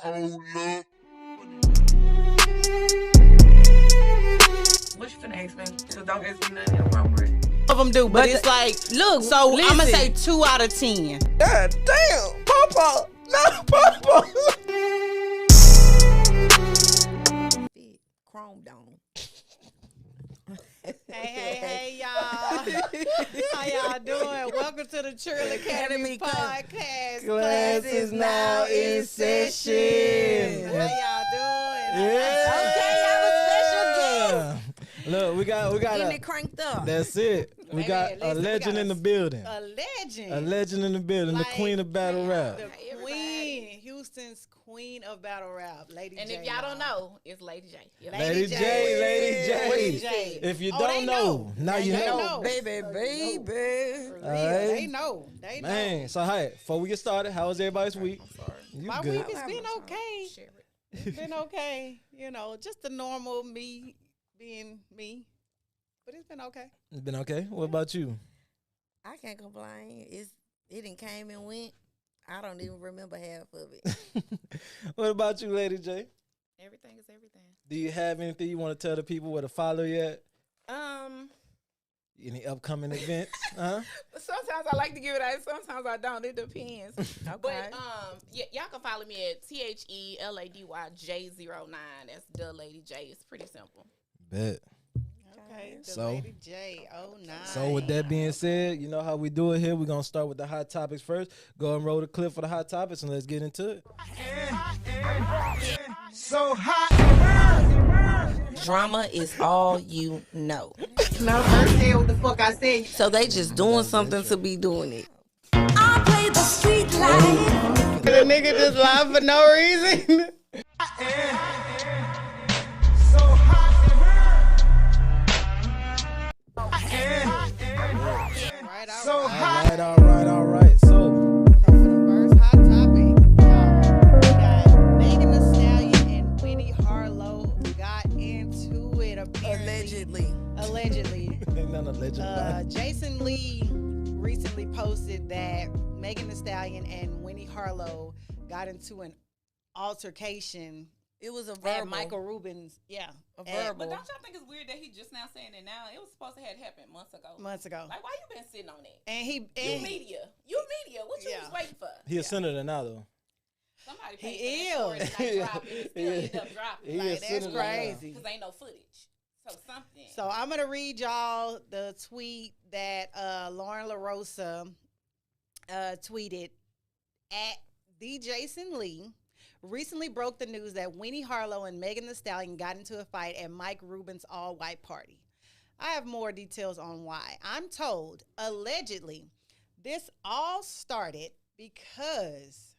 What you finna ask me? So don't ask me nothing inappropriate. Of them do, but it's like, look, so listen. I'm gonna say 2 out of 10. God damn, Papa, not Papa. Chrome dome. Hey, y'all. How y'all doing? Welcome to the Trill Academy Podcast. Class is now in session. How y'all doing? Yeah. Okay, I'm a special guest. Look, we got Getting it cranked up. That's it. We Hey, got listen, a legend in the building. A legend. A legend in the building. Like, the queen of battle rap. The queen. Houston's queen of battle rap. Lady J. And if y'all don't know, it's Lady J. Yeah. Lady J. If you don't know, now you know. Baby. They know. Man, so hey, before we get started, how was everybody's week? I'm sorry. You My good? week has been okay. Share it. It's been okay. You know, just the normal me being me. But it's been okay. It's been okay. What about you? I can't complain. It done came and went. I don't even remember half of it. What about you, Lady J? Everything is everything. Do you have anything you want to tell the people where to follow yet? Any upcoming events? Huh? Sometimes I like to give it out. Sometimes I don't. It depends. Okay. But y'all can follow me at TheLadyJ09. That's the Lady J. It's pretty simple. Bet. Okay. The So- Lady J. Oh, nice. So with that being said, you know how we do it here. We're going to start with the hot topics first. Go and roll the clip for the hot topics and let's get into it. So hot. Drama is all you know. No, first say what the fuck I said. So they just doing something to be doing it. I play the street life. The nigga just lied for no reason. So hot. Right, all So right. hot. All right. So, For the first hot topic, y'all, we got Megan Thee Stallion and Winnie Harlow got into it apparently. Allegedly. ain't none alleged about it. Jason Lee recently posted that Megan Thee Stallion and Winnie Harlow got into an altercation It was a at verbal. Michael Rubin's, A at- verbal. But don't y'all think it's weird that he just now saying it now? It was supposed to have happened months ago. months ago. Like, why you been sitting on that? And he, You and media. What you Yeah. was waiting for? He a senator now, though. Somebody He paid for that story is. and not drop it. It still ended up dropping. He like, is that's senator now. crazy. Because ain't no footage. So something. So I'm gonna read y'all the tweet that Lauren LaRosa tweeted at the Jason Lee. Recently broke the news that Winnie Harlow and Megan Thee Stallion got into a fight at Mike Rubin's all-white party. I have more details on why. I'm told, allegedly, this all started because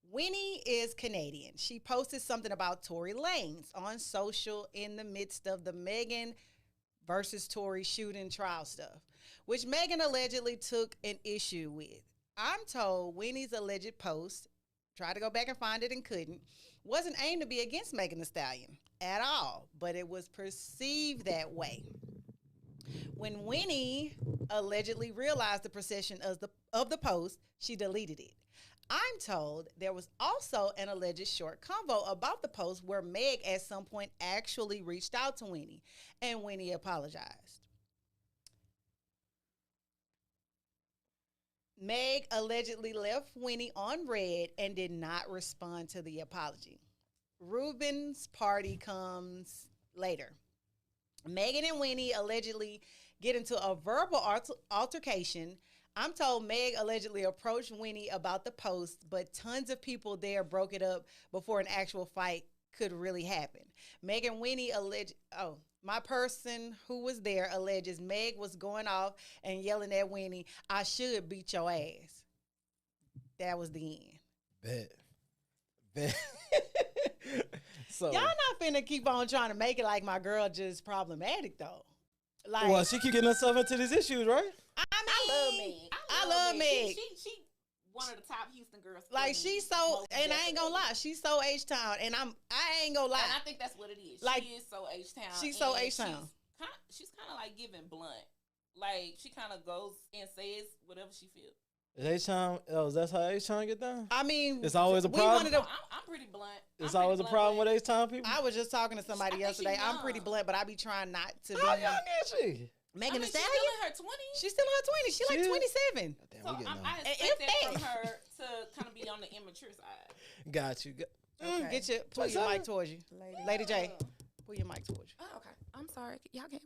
Winnie is Canadian. She posted something about Tory Lanez on social in the midst of the Megan versus Tory shooting trial stuff, which Megan allegedly took an issue with. I'm told Winnie's alleged post, tried to go back and find it and couldn't, wasn't aimed to be against Megan Thee Stallion at all, but it was perceived that way. When Winnie allegedly realized the precision of the post, she deleted it. I'm told there was also an alleged short convo about the post where Meg at some point actually reached out to Winnie, and Winnie apologized. Meg allegedly left Winnie on red and did not respond to the apology. Rubin's party comes later. Megan and Winnie allegedly get into a verbal altercation. I'm told Meg allegedly approached Winnie about the post, but tons of people there broke it up before an actual fight could really happen. Meg and Winnie my person who was there alleges Meg was going off and yelling at Winnie, "I should beat your ass." That was the end. Bet. So, Y'all not finna keep on trying to make it like my girl just problematic though. Like, well, she keep getting herself into these issues, right? I love Meg. She one of the top Houston girls. Like, she's so, Most and I ain't gonna definitely. lie, she's so H-Town, and I ain't gonna lie. And I think that's what it is. Like, she is so H-Town. she's so and H-Town. She's kind of like giving blunt. Like, she kind of goes and says whatever she feels. Is H-Town, that's how H-Town get down? I mean, It's always a we problem? wanted to. I'm pretty blunt. It's always a problem with H-Town people? I was just talking to somebody I think she yesterday. I'm pretty young. blunt, but I be trying not to be. How young is she? Megan Thee She's still Stallion. in her 20s. She's still in her 20s. She like She is? 27. Damn, So we getting on. I And expect if that from that- her to kind of be on the immature side. Got you. Okay. Get your pull your mic towards you, Lady J. Pull your mic towards you. Oh, okay. I'm sorry. Y'all can't.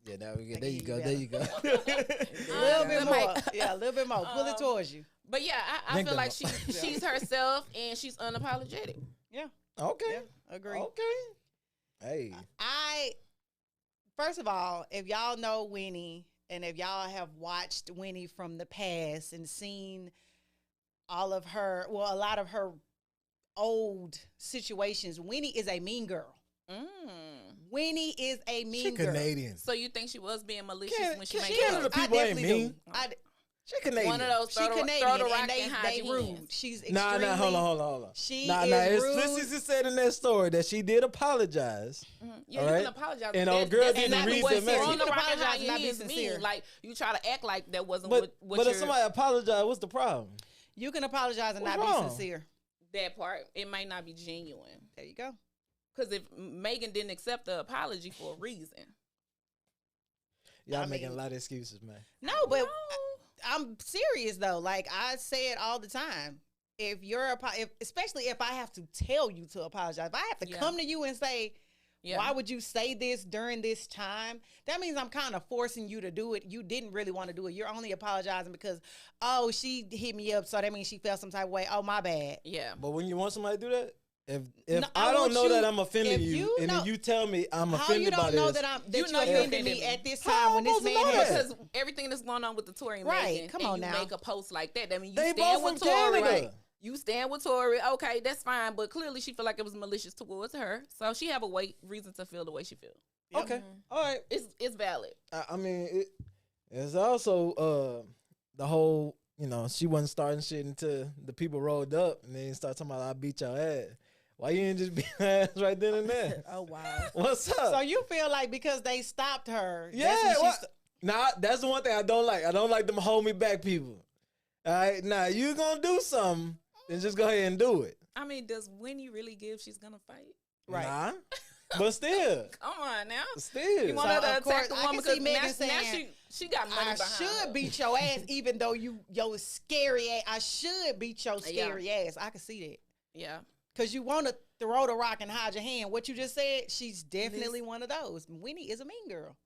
Yeah, now we I get. There get you you go. better. There you go. A little bit the more. mic. Yeah, a little bit more. Pull it towards you. But yeah, I Drink feel them like up. she's herself and she's unapologetic. Yeah, Okay. yeah, agree. Okay. Hey. First of all, if y'all know Winnie and if y'all have watched Winnie from the past and seen all of her, well, a lot of her old situations, Winnie is a mean girl. Winnie is a mean She girl. Canadian. So you think she was being malicious when she made Canada it? people ain't definitely mean. do. She Canadian. One of those She throw the Canadian rock and and hide they your rude. hands. She's extremely. Nah, hold on. She Nah, is it's rude. Sissy said in that story that she did apologize. Yeah, All you right. can apologize. And but old girl that's didn't exactly read what the message. throwing the You can rock and apologize hide and your not be hands sincere. mean. Like you try to act like that wasn't But what if you're, somebody apologize, what's the problem? You can apologize and What's not wrong? be sincere. that part. It might not be genuine. There you go. Because if Megan didn't accept the apology for a reason. Y'all I making mean- a lot of excuses, man. No, but I'm serious though. Like I say it all the time. If you're especially if I have to tell you to apologize, if I have to Yeah. come to you and say, Yeah. why would you say this during this time? That means I'm kind of forcing you to do it. You didn't really want to do it. You're only apologizing because, oh, she hit me up, so that means she felt some type of way. Oh, my bad. Yeah. But when you want somebody to do that, if No, I I don't want know you- that I'm offending if you, you and know- then you tell me I'm How offended you by don't know this, that You you know you offended offended me me. at this How time I'm when this supposed to man know has that? Because everything that's going on with the Tory and Right, Megan, come and on you now. make a post like that, that means you they stand both with from Tory. Canada. Right? You stand with Tory. Okay, that's fine. But clearly she feel like it was malicious towards her. So she have a reason to feel the way she feel. Okay, all right. It's valid. I mean, it's also the whole, she wasn't starting shit until the people rolled up and then start talking about I beat your ass. Why you didn't just beat her ass right then and there? Oh wow. What's up? So you feel like because they stopped her, Yeah, that's when what? Nah, that's the one thing I don't like. I don't like them hold me back people. All right, now you gonna do something, then just go ahead and do it. I mean, does Winnie really give she's gonna fight? Right. Nah, but still, Come on now. still. You want her to of course, attack the I can woman see because Megan now saying, she got money I behind her. should beat your ass, even though your scary ass. I should beat your scary ass. I can see that. Yeah. Because you want to throw the rock and hide your hand. What you just said, she's definitely one of those. Winnie is a mean girl.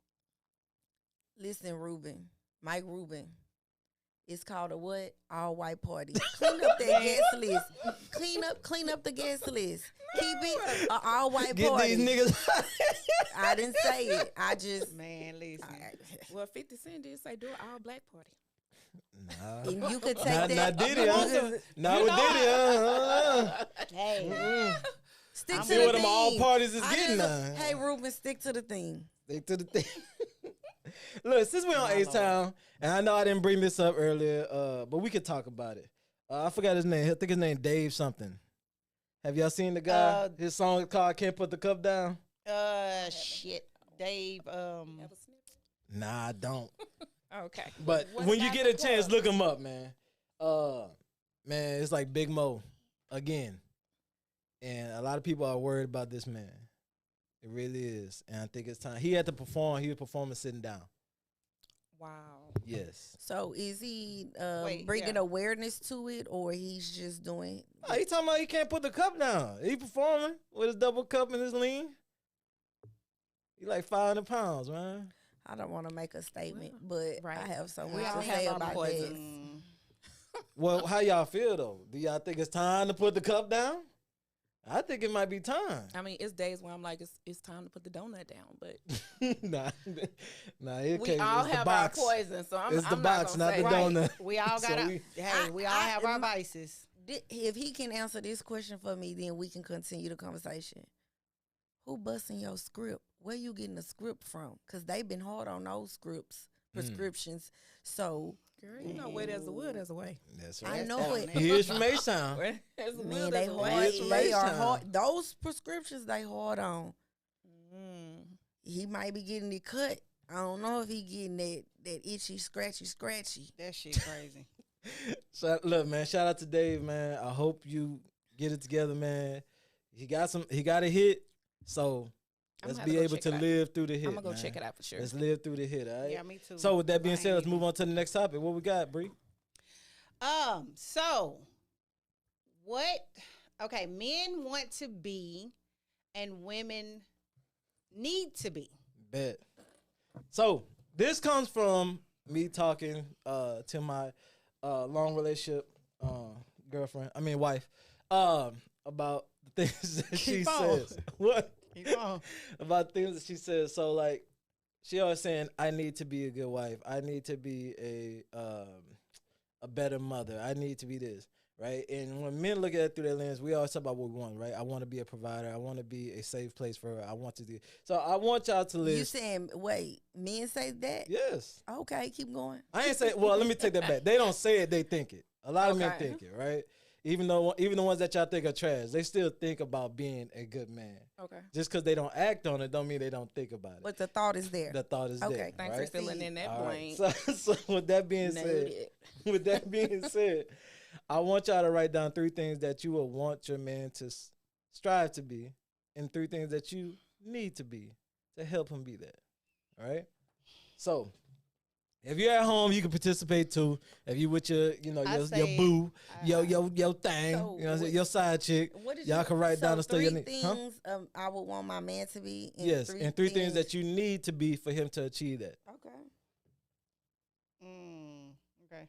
Listen, Mike Rubin. It's called a what? All white party. Clean up that guest list. Clean up the guest list. Keep it an all white Get party. these niggas. I didn't say it. I just Man, listen. Well, 50 Cent did say do an all black party. Nah. and you could take Not that. Diddy, you huh? could Not with Diddy, Hey, stick to See the what them all theme. parties is I getting just- now. Hey, Ruben, stick to the theme. Stick to the thing. Look, since we're on H-Town, and I know I didn't bring this up earlier, but we could talk about it. I forgot his name. I think his name Dave something. Have y'all seen the guy? His song is called "Can't Put the Cup Down." shit. Dave, Nah, I don't. Okay. But What's when you that get a for? chance, look him up, man. Man, it's like Big Mo again, and a lot of people are worried about this man. It really is, and I think it's time. He had to perform. He was performing sitting down. Wow. Yes. So is he Wait, bringing yeah. awareness to it, or he's just doing? Oh, he talking about he can't put the cup down. He performing with his double cup and his lean. He like 500 pounds, man. I don't want to make a statement, but right. I have so We much all to have say our about poisons. this. Well, how y'all feel though? Do y'all think it's time to put the cup down? I think it might be time. I mean, it's days where I'm like, it's time to put the donut down, but nah, we okay, all it's the have box. our poison, so I'm It's the I'm box, not not the gonna say. donut. we all So got we- we all have our vices. If he can answer this question for me, then we can continue the conversation. Who busting your script? Where you getting the script from? Because they've been hard on those scripts, prescriptions. So, Girl, you know where there's a will, there's a way. That's I right. know it. He is from H-Town. Where there's a will, Man, they there's a hard. way. It's They are H-Town. hard. Those prescriptions they hard on. Mm. He might be getting it cut. I don't know if he getting that itchy, scratchy. That shit crazy. Look, man. Shout out to Dave, man. I hope you get it together, man. He got a hit, so let's be able to live through the hit. I'm gonna go man. check it out for sure. Let's live through the hit, all right? Yeah, me too. So with that being said, let's Miami. move on to the next topic. What we got, Bree? So what? Okay, men want to be, and women need to be. Bet. So this comes from me talking to my long relationship wife, about the things that she Keep on. says. What? Keep on. About things that she says. So like, she always saying, I need to be a good wife. I need to be a better mother. I need to be this. Right. And when men look at it through that lens, we always talk about what we want, right? I want to be a provider. I want to be a safe place for her. I want to do. So I want y'all to list. You saying, wait, men say that? Yes. Okay, keep going. I ain't say. Well, let me take that back. They don't say it. They think it. A lot of men Okay. think it, right? Even the ones that y'all think are trash, they still think about being a good man. Okay. Just because they don't act on it, don't mean they don't think about it. But the thought is there. The thought is Okay. there. Thanks right? for filling in that All right. blank. So with that being said, I want y'all to write down 3 things that you will want your man to strive to be, and 3 things that you need to be to help him be that. All right. So if you're at home, you can participate too. If you with your, your say, boo, your thing, So you know, what I'm saying, your side chick, What is y'all can write down the stuff you 3 need. Huh? things I would want my man to be. And Yes, and 3 things that you need to be for him to achieve that. Okay. Okay.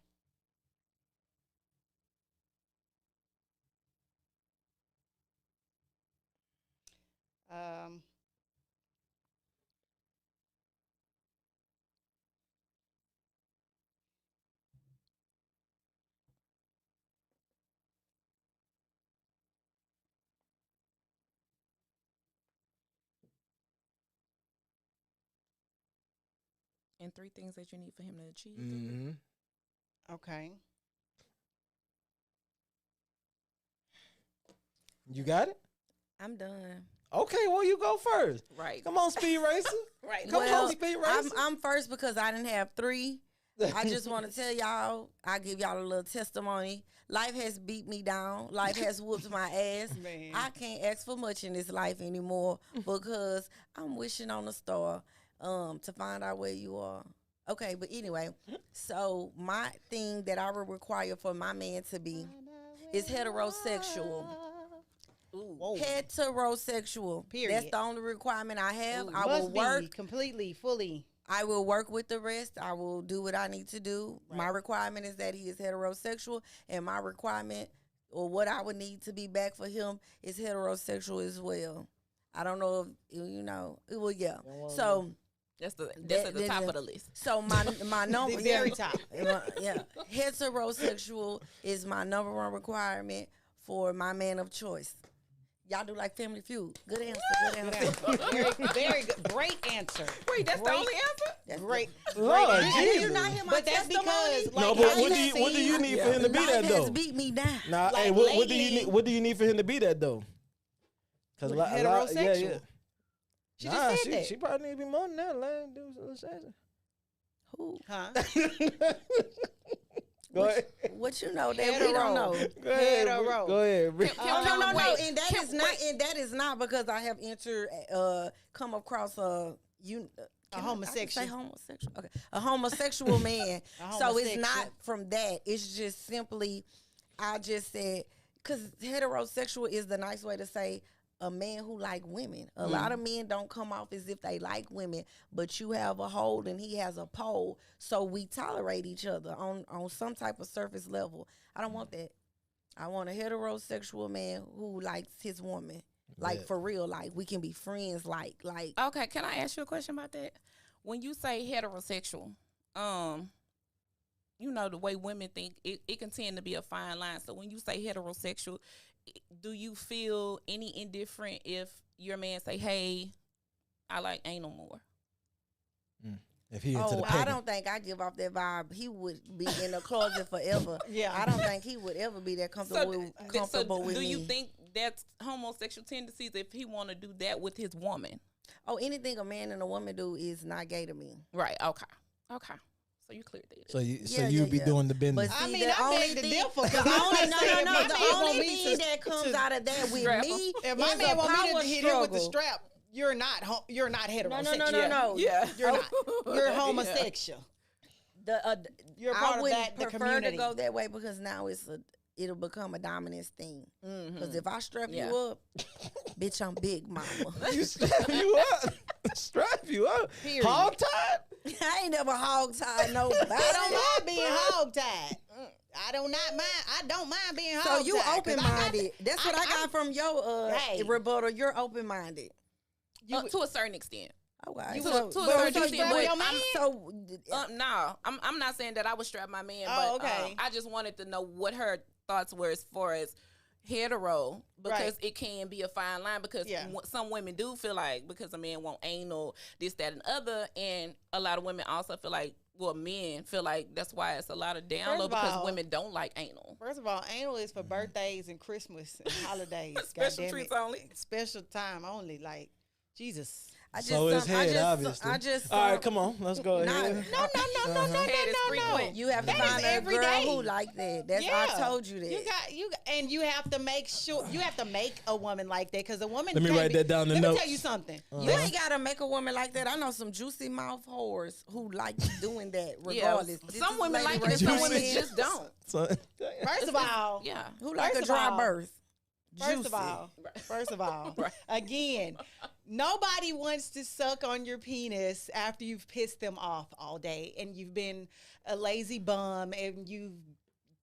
Um. And 3 things that you need for him to achieve. Mm-hmm. Okay. You got it? I'm done. Okay, well, you go first. Right. Come on, Speed Racer. Right. Come on, Speed Racer. I'm first because I didn't have 3. I just want to tell y'all, I give y'all a little testimony. Life has beat me down. Life has whooped my ass. Man. I can't ask for much in this life anymore because I'm wishing on a star to find out where you are. Okay, but anyway, so my thing that I would require for my man to be is heterosexual. Whoa. Heterosexual. Period. That's the only requirement I have. I Must will be work. completely, fully. I will work with the rest. I will do what I need to do. Right. My requirement is that he is heterosexual, and my requirement or what I would need to be back for him is heterosexual as well. I don't know if well, yeah. So That's at the top of the list. So my number The very top. Yeah, heterosexual is my number 1 requirement for my man of choice. Y'all do like Family Feud. Good answer. Good answer. Very, very good. Great answer. Wait, that's the only answer? That's Great. Lord, Did Jesus. you not hear my But that's testimony? because, No, like, but how what you do you need for him to be Life that has though? beat me down. Nah, Like hey, what do you lately- need? What do you need for him to be that though? Because Heterosexual. She Nah, just said that. she probably need to be more than that. Like, do Who? Huh? Go ahead. What you know that we don't know? Go ahead. Hetero. Go ahead. Rick. No, wait, and that is not because I have come across a homosexual. Say homosexual. Okay, a homosexual man. A So it's homosexual. not from that. It's just simply, I just said because heterosexual is the nice way to say a man who like women. A lot of men don't come off as if they like women, but you have a hole and he has a pole, so we tolerate each other on some type of surface level. I don't want that. I want a heterosexual man who likes his woman. Like Yeah. for real, like we can be friends, like Okay, can I ask you a question about that? When you say heterosexual, the way women think, it can tend to be a fine line. So when you say heterosexual, do you feel any indifferent if your man say, hey, I like anal more? If he into the I pegging. don't think I give off that vibe. He would be in the closet forever. Yeah. I don't think he would ever be that comfortable with do me. you think that's homosexual tendencies if he want to do that with his woman? Oh, anything a man and a woman do is not gay to me. Right, okay. So you cleared that. So you Yeah, you'd be yeah. doing the business. But I see, mean, the I only beg to thing, differ, 'cause the I'm only, just saying, no, my the man want only me thing to- that comes to out of that with strap me If my is man a want me power to hit him with the struggle. strap, you're not heterosexual. No. Yeah. You're not. You're Yeah. homosexual. I You're part of wouldn't that. The prefer community. to go that way because now it'll become a dominance thing. Because if I strap Yeah. you up, bitch, I'm big mama. You strap you up. Strap you up. Period. Hog tied? I ain't never hog tied nobody. I don't mind being hogtied. I don't mind being So hogtied. you open minded. That's what I got I'm- from your Hey. rebuttal. You're open minded. To a certain extent. Okay. You To would- a certain but extent, you strap but your I'm man? So No, I'm not saying that I would strap my man, Oh, but okay. I just wanted to know what her thoughts were as far as hetero, because Right. it can be a fine line, because Yeah. some women do feel like because a man want anal, this, that, and other, and a lot of women also feel like, well, men feel like that's why it's a lot of down First low, of because all- women don't like anal. First of all, anal is for birthdays and Christmas and holidays. Special goddamn treats it. only. Special time only. Like, Jesus. I just So it's I head, just obviously. I just All right, come on. Let's go Nah, ahead. No. Head is frequent. You have to That is find a every girl day. who like that. That's Yeah. I told you that. You have to make sure you have to make a woman like that, because a woman. Let me can't wait that down in Let notes. me tell you something. You ain't gotta make a woman like that. I know some juicy mouth whores who like doing that Yeah, regardless. This some is women Lady like it, and Ray some Juicy. women saying, just don't. So, First of all, Yeah. who like First a of dry all- birth. First of all, Right. again, nobody wants to suck on your penis after you've pissed them off all day and you've been a lazy bum and you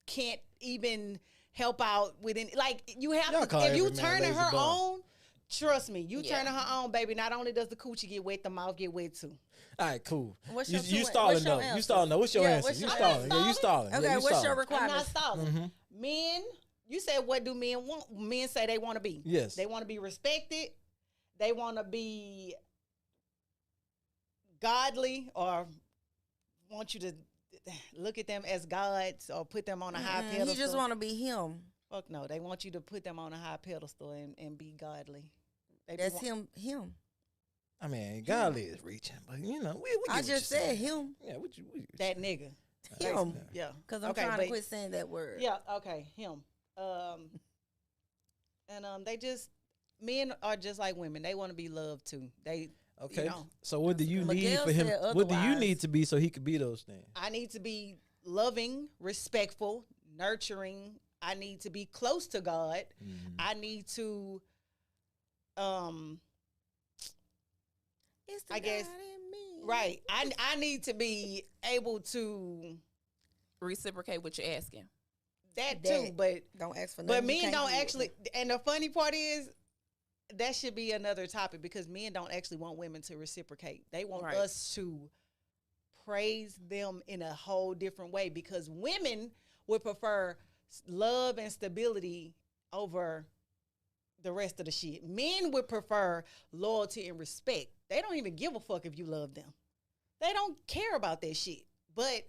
can't even help out with any. Like, you have Y'all to, call if you every man turning lazy her bum. on, trust me, you Yeah. turning her on, baby. Not only does the coochie get wet, the mouth get wet too. all right, cool. What's You, your you two- stalling what's your though. You answer? stalling though. What's your Yeah, answer? what's You your stalling. Yeah, you answer? stalling. Okay, Yeah, you what's your stalling. I'm not requirements? stalling. Men, you said, what do men want? Men say they want to be. Yes. They want to be respected. They want to be godly, or want you to look at them as gods or put them on a high pedestal. He just want to be him. Fuck no. They want you to put them on a high pedestal and be godly. They That's want- him. I mean, godly is reaching, but you know, we I get what just you're said saying. him. Yeah, what you That nigga. Him. Yeah. Because I'm Okay, trying but- to quit saying that word. Yeah, okay, him. They just, men are just like women. They want to be loved too. They, Okay. you know, So what do you need Miguel for him? said What do you otherwise. need to be so he could be those things? I need to be loving, respectful, nurturing. I need to be close to God. I need to, It's the I guess- God in me. right. I need to be able to Reciprocate what you're asking. that That- too, but Don't ask for nothing. but you men can't don't get. actually. And the funny part is, that should be another topic, because men don't actually want women to reciprocate. They want Right. us to praise them in a whole different way, because women would prefer love and stability over the rest of the shit. Men would prefer loyalty and respect. They don't even give a fuck if you love them. They don't care about that shit. But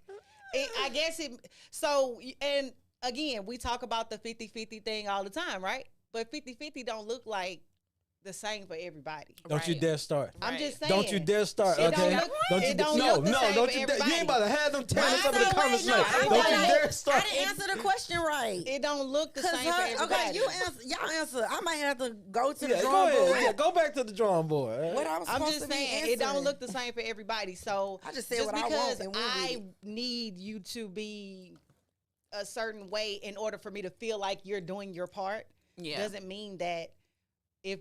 I guess it, so, and again, we talk about the 50-50 thing all the time, right? But 50-50 don't look like the same for everybody. Don't you Right. dare start. I'm Right. just saying. Don't you dare start. It don't Okay. look- Don't you it don't no, look the no, same don't for you dare. You everybody. ain't about to have them tell us I up in the know, comments wait, no, now. I Don't you wanna- dare I start. didn't answer the question right. It don't look the Cause same for everybody. okay, you answer. Y'all answer. I might have to go to the Yeah, go drawing board. ahead. Yeah, go back to the drawing board. All right? What I was I'm supposed just to be saying, it don't answering. look the same for everybody. So I just said just what I want because and went with I it. need you to be a certain way in order for me to feel like you're doing your part, Yeah. doesn't mean that if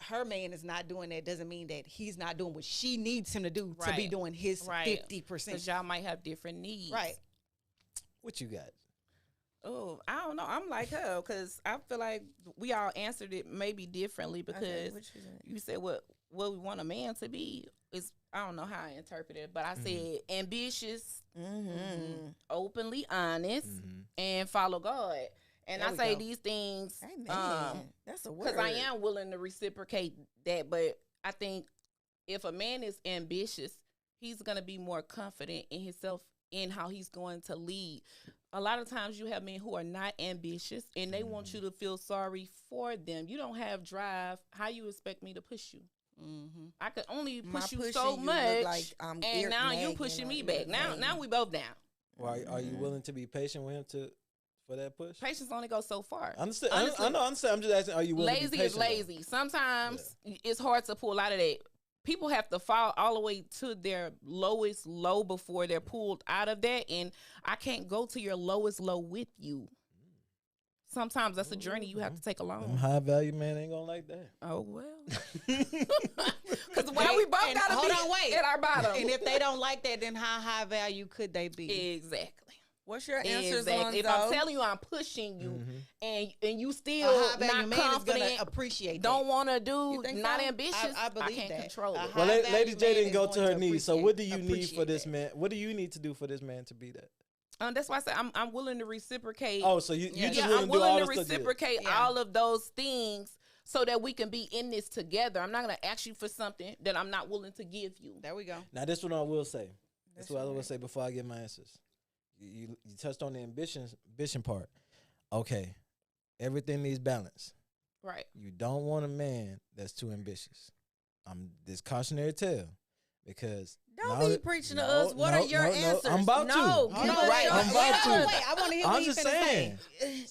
her man is not doing that, doesn't mean that he's not doing what she needs him to do to be Right. doing his Right. 50%. Because y'all might have different needs. Right. What you got? Oh, I don't know. I'm like her because I feel like we all answered it maybe differently Okay, because what you said? you said what we want a man to be is, I don't know how I interpret it, but I said ambitious, openly honest, and follow God. And There I we say go. these things Amen. That's a word. because I am willing to reciprocate that. But I think if a man is ambitious, he's going to be more confident in himself, in how he's going to lead. A lot of times you have men who are not ambitious and they want you to feel sorry for them. You don't have drive. How you expect me to push you? I could only My push you pushing so you look much, like I'm and now you nagging pushing or me back. Now irritating. we both down. Well, are you willing to be patient with him for that push? Patience only goes so far. I understand. Honestly, I know. I understand. I'm just asking. Are you willing to be lazy patient? is lazy. Sometimes it's hard to pull out of that. People have to fall all the way to their lowest low before they're pulled out of that. And I can't go to your lowest low with you. Sometimes that's a journey you have to take Them alone. high value man ain't gonna like that. Oh, well. Because why we both got to hold be on, wait. at our bottom. And if they don't like that, then how high value could they be? Exactly. What's your answers, Exactly. If I'm Lonzo? telling you I'm pushing you and you A still high value not man is confident, gonna appreciate don't that. want to do, You think not so? ambitious, I believe can't that. control A it. high Well, value Lady J man didn't is go going to her to knees. So what do you need for appreciate this that. man? What do you need to do for this man to be that? That's why I said I'm willing to reciprocate. Oh, so you Yeah. just I'm willing to do willing all to the stuff. reciprocate Yeah. all of those things so that we can be in this together. I'm not going to ask you for something that I'm not willing to give you. There we go. Now, this one I will say. That's what I will say before I get my answers. You touched on the ambition part. Okay, everything needs balance. Right. You don't want a man that's too ambitious. This cautionary tale because Don't now be that- preaching to no, us. What no, are your no, answers? I'm about to. No, Hold give on, us wait. your I'm about Wait, to. wait, wait. I want to hear what I'm you just finna saying. say.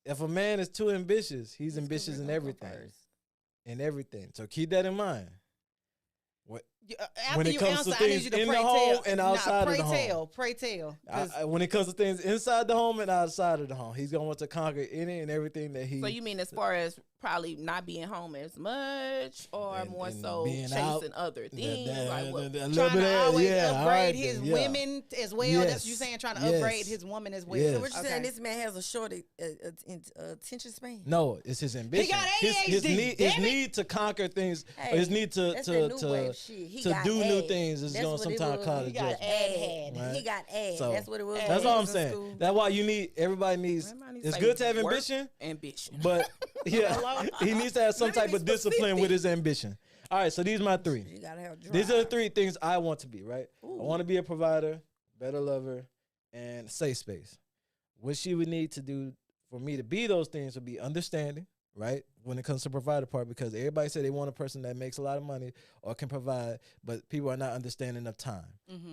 If a man is too ambitious, he's ambitious in everything. In everything. So keep that in mind. After When it you comes to answer, I need things you to in the pray home tell. and outside of the home. Pray tell. 'Cause When it comes to things inside the home and outside of the home, he's gonna want to conquer any and everything that he. So you mean as far as probably not being home as much or And- more and so being chasing out, other things? Like what? a little trying bit to of always yeah, all upgrade right his then, yeah. women as well. Yes. That's you saying trying to Yes. upgrade his woman as well. Yes. So what you saying? Okay. This man has a short attention span. No, it's his ambition. got his ADHD, need, damn it. need to conquer things. Hey, his need to that's that new wave shit. He got do new ass. things is That's gonna what it sometimes was. cause He a got judgment. ass. Right. He got ass. So, That's what it was. That's all I'm in saying. school. That's why you need. Everybody needs. Everybody It's say good to have work, ambition, Ambition. but yeah, he needs to have some Let me type be of discipline with his ambition. All right, so these are my three. You gotta have drive. These are the three things I want to be, right? Ooh. I want to be a provider, better lover, and safe space. What she would need to do for me to be those things would be understanding, right? When it comes to provider part, because everybody say they want a person that makes a lot of money or can provide, but people are not understanding of time,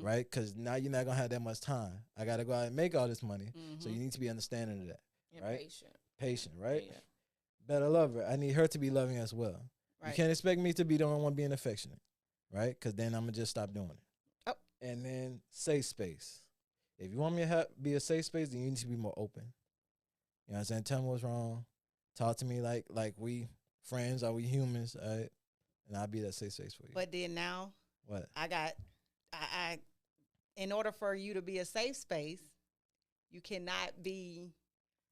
right? Because now you're not going to have that much time. I got to go out and make all this money. So you need to be understanding of that, And right? patient. Patient, right? Yeah. Better lover. I need her to be loving as well. You Right. can't expect me to be the only one being affectionate, right? Because then I'm going to just stop doing it. Oh. And then safe space. If you want me to be a safe space, then you need to be more open. You know what I'm saying? Tell me what's wrong. Talk to me like we friends or we humans, all right? And I'll be that safe space for you. But then now What? I in order for you to be a safe space, you cannot be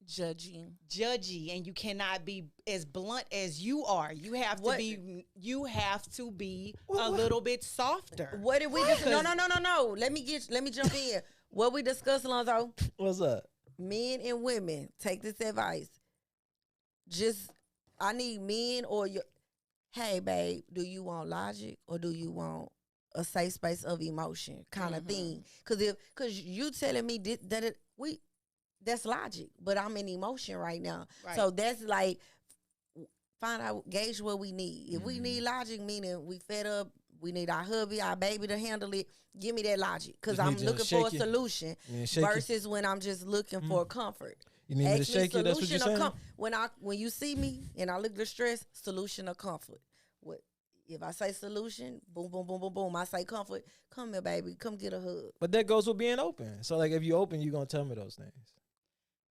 Judging. judgy and you cannot be as blunt as you are. You have What- to be a little bit softer. What did we just? No. Let me jump in. What we discussed, Lonzo. What's up? Men and women, take this advice. I need men or your. Hey, babe, do you want logic or do you want a safe space of emotion kind of thing? Because you telling me that's logic, but I'm in emotion right now. Right. So that's like find out, gauge what we need. If we need logic, meaning we fed up, we need our hubby, our baby to handle it. Give me that logic because Just I'm need you to looking for a shake you. solution You need to shake you? versus when I'm just looking for comfort. You need me to Ask shake you? That's what you're solution or saying? when you see me and I look distressed, solution or comfort. What if I say solution? Boom, boom, boom, boom, boom. I say comfort. Come here, baby. Come get a hug. But that goes with being open. So, like, if you're open, you're going to tell me those things.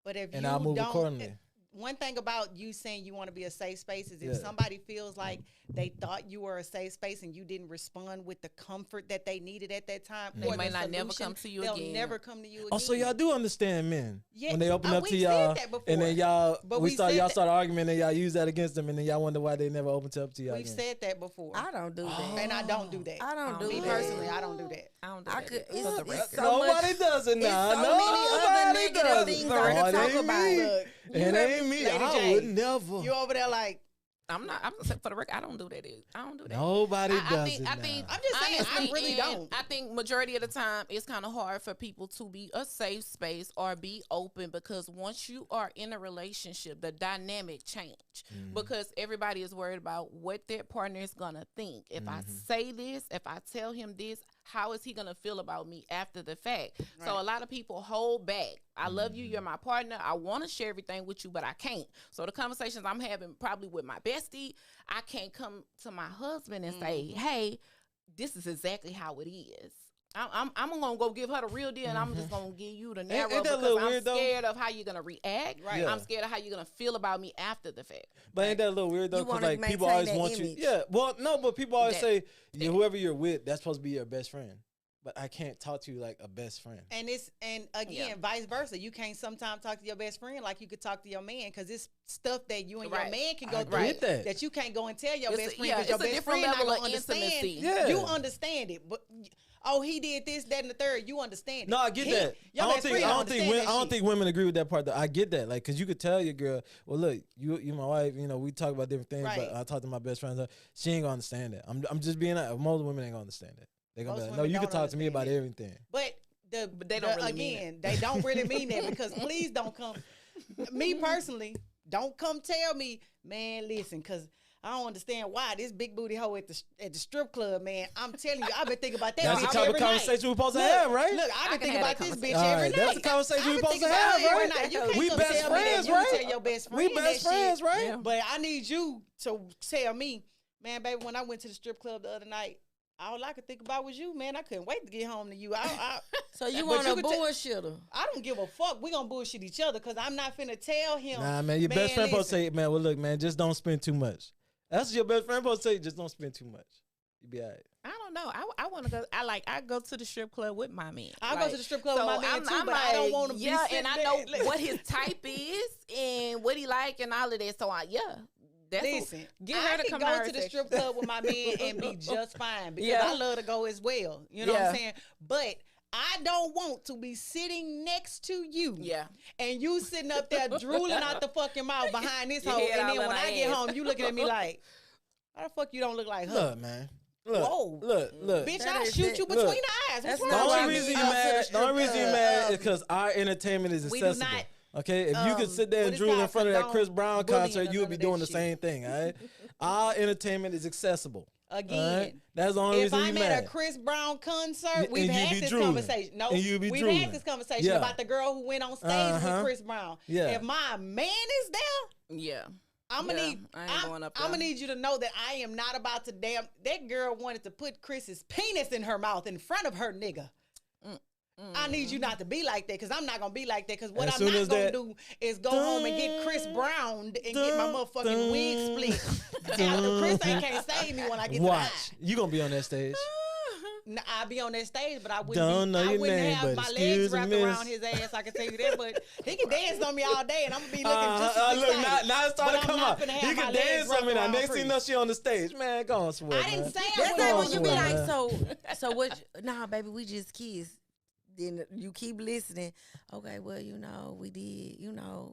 But if And you I'll move don't, accordingly. One thing about you saying you want to be a safe space is if Yeah. somebody feels like they thought you were a safe space and you didn't respond with the comfort that they needed at that time, They or might the not never solution, come to you they'll again. never come to you again. Oh, so y'all do understand men Yeah, when they open up to we've said y'all, that before. and then y'all But we we start said y'all that- start arguing, and y'all use that against them, and then y'all wonder why they never opened up to y'all. We've again. said that before. I don't do that. And I don't do that. I don't do Me that. personally, I don't do that. I don't do I that. could. either. For the It's record. so Nobody much, does it now. It's so many other Nobody negative does things it. I can Oh, it talk ain't about. me. Look, It ain't me. Lady I J, would never. You over there like, I'm not. I'm for the record. I don't do that. I don't do that. Nobody does think, it I now. think. I'm just saying, I honestly, really and don't. I think majority of the time it's kind of hard for people to be a safe space or be open because once you are in a relationship, the dynamic change because everybody is worried about what their partner is gonna think. If I say this, if I tell him this, how is he gonna feel about me after the fact? Right. So a lot of people hold back. I love you. You're my partner. I want to share everything with you, but I can't. So the conversations I'm having probably with my bestie, I can't come to my husband and say, "Hey, this is exactly how it is." I'm gonna go give her the real deal, and I'm just gonna give you the narrow ain't that a because little I'm weird, though? scared of how you're gonna react. Right. Yeah. I'm scared of how you're gonna feel about me after the fact. But ain't that a little weird though? You Because wanna like people maintain always that want image. you. Yeah. Well, no, but people always That- say whoever you're with, that's supposed to be your best friend. But I can't talk to you like a best friend. And again, vice versa. You can't sometimes talk to your best friend like you could talk to your man because it's stuff that you and your Right. man can I go get through that. you can't go and tell your It's best a- friend yeah, because your it's a best different friend not level gonna of understand. intimacy. Yeah. You understand it, but he did this, that, and the third. You understand it. No, I get that. Your best friend understand that I don't shit. think women agree with that part though. I get that, like, cause you could tell your girl, well, look, you my wife. You know, we talk about different things, Right. but I talk to my best friends. She ain't gonna understand that. I'm just being honest. Most women ain't gonna understand that. They gonna Most be like, no, women you can don't talk to me about understand everything. But they don't really mean again, they don't really mean that because please don't come. Me personally, don't come tell me, man. Listen, because I don't understand why this big booty hoe at the strip club, man. I'm telling you, I've been thinking about that. That's the bitch type of every night. conversation we're supposed to Look, have, right? Look, I've I been can thinking have about that this bitch All every right, night. that's the conversation I've we're been supposed to thinking about have, it every right? night. You can't We come best tell me that friends, you can right? tell your best friend We best that friends, shit. right? Yeah. But I need you to tell me, man, baby, when I went to the strip club the other night, all I could think about was you, man. I couldn't wait to get home to you. So you But want you a could tell- bullshitter? I don't give a fuck. We gonna bullshit each other because I'm not finna tell him. Nah, man, your best friend supposed to listen, say, man, well, look, man, just don't spend too much. That's what your best friend supposed to say. Just don't spend too much. You be all right. I don't know. I want to go. I go to the strip club with my man. I'll go Like, to the strip club with my man I'm- too, I'm but I don't like, want to be yeah, sitting and I there. know what his type is and what he like and all of that. So that's Listen, get I her to can come go to to the her strip club with my man and be just fine because Yeah. I love to go as well. You know what Yeah. I'm saying? But I don't want to be sitting next to you. Yeah. And you sitting up there drooling out the fucking mouth behind this Your hoe. head And all then in when her I get ass. home, you looking at me like, how the fuck you don't look like her? Look, man. Look, Whoa. look. Bitch, That I'll is shoot it. you between Look. the eyes. That's What's The wrong not with only you? reason you go to the mad, the only strip reason you club. mad is because our entertainment is We do accessible. not, Okay, if you could sit there what and is drool in called front of that condone Chris Brown bullying concert, or you would none be of doing that the same shit. thing. All right, our entertainment is accessible. Again. All right? That's the only If reason you I'm mad. at a Chris Brown concert, And we've you had be this drooling. conversation. No, And you be we've drooling. had this conversation Yeah. about the girl who went on stage Uh-huh. with Chris Brown. Yeah. If my man is there, Yeah. I'm gonna Yeah, need. I ain't going up I'm there. gonna need you to know that I am not about to That girl wanted to put Chris's penis in her mouth in front of her nigga. I need you not to be like that because I'm not gonna be like that because what As I'm soon not as gonna that- do is go home and get Chris Brown and get my motherfucking wig split. After Chris can't save me when I get Watch, to the you gonna be on that stage. Nah, I'll be on that stage, but I wouldn't, Don't know I your wouldn't name, have but my legs excuse wrapped me, around miss. his ass. I can tell you that, but he can dance on me all day, and I'm gonna be looking just as Look, excited. now it's starting But to I'm come not out. finna have You my can legs dance on me wrapped now. around Next thing you Chris. know, she on the stage. Man, go on, sweat. I didn't man. say I That's wouldn't like want when you to. be Swear, like, so what? Nah, baby, we just kissed. Then you keep listening. Okay, well, we did,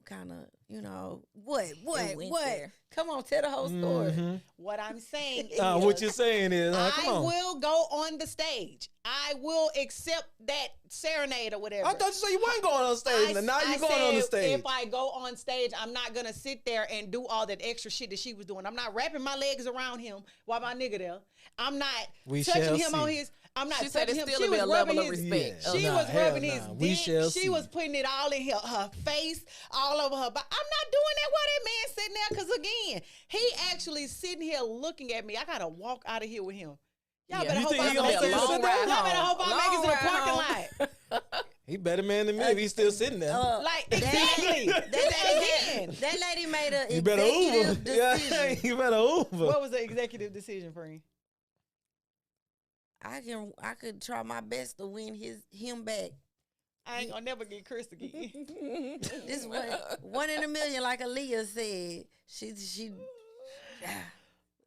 kind of, what? went there. Come on, tell the whole story. Mhm. What I'm saying is, What you're saying is, come I on. will go on the stage. I will accept that serenade or whatever. I thought you said you weren't going on stage. Now I you're going on the said stage. If I go on stage, I'm not gonna sit there and do all that extra shit that she was doing. I'm not wrapping my legs around him while my nigga there. I'm not We touching shall him on see. his. I'm not She said touching it's him. still She be a was level rubbing of his. respect. Yeah. She Nah, was hell rubbing his nah. dick. We shall She see. was putting it all in her face, all over her. But I'm not doing that while that man sitting there. Because again, he actually sitting here looking at me. I gotta walk out of here with him. Y'all Yeah. better You hope think I he make gonna it. stay Y'all sit better down? hope I make it to the parking lot. He better man than me if he's still sitting there. Like exactly. That lady made an You better Uber. executive Yeah, decision. you better Uber. What was the executive decision, friend? I could try my best to win him back. I ain't gonna never get Chris again. This one in a million, like Aaliyah said. She.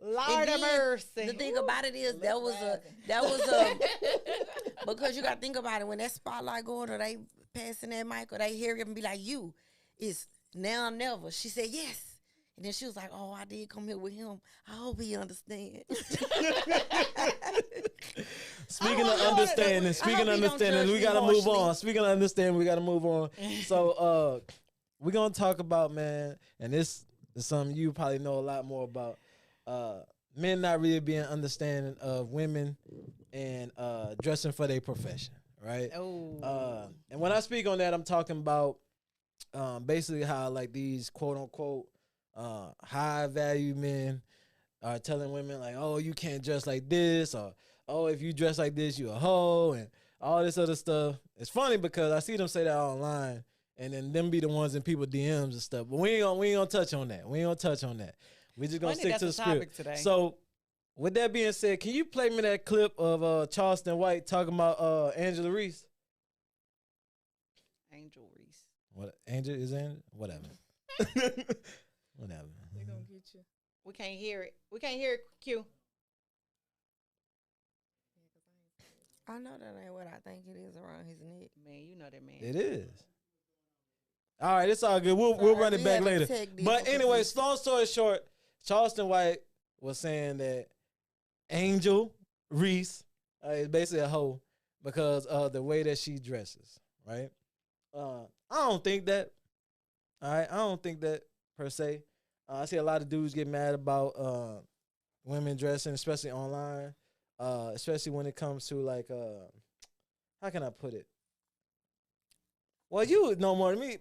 Lord And of then mercy. The thing about it is that was a because you gotta think about it when that spotlight going or they passing that mic or they hear it and be like, it's now or never. She said yes. And then she was like, "Oh, I did come here with him. I hope he understand." Speaking of understanding, we gotta move on. Speaking of understanding, we gotta move on. So we're gonna talk about, man, and this is something you probably know a lot more about. Men not really being understanding of women and dressing for their profession, right? Oh. And when I speak on that, I'm talking about basically how like these quote unquote high value men are telling women like, oh, you can't dress like this, or oh, if you dress like this, you a hoe, and all this other stuff. It's funny because I see them say that online, and then them be the ones in people DMs and stuff. But we ain't gonna touch on that. We just gonna stick to the script today. So, with that being said, can you play me that clip of Charleston White talking about Angela Reese? Angel Reese. What Angel is in? Whatever. Whatever. They're gonna get you. We can't hear it. We can't hear it, Q. I know that ain't what I think it is around his neck. Man, you know that man. It is. All right, it's all good. We'll run it back later. But anyway, long story short, Charleston White was saying that Angel Reese is basically a hoe because of the way that she dresses, right? I don't think that. All right, I don't think that per se. I see a lot of dudes get mad about women dressing, especially online, especially when it comes to like, how can I put it? Well, you would know more than me.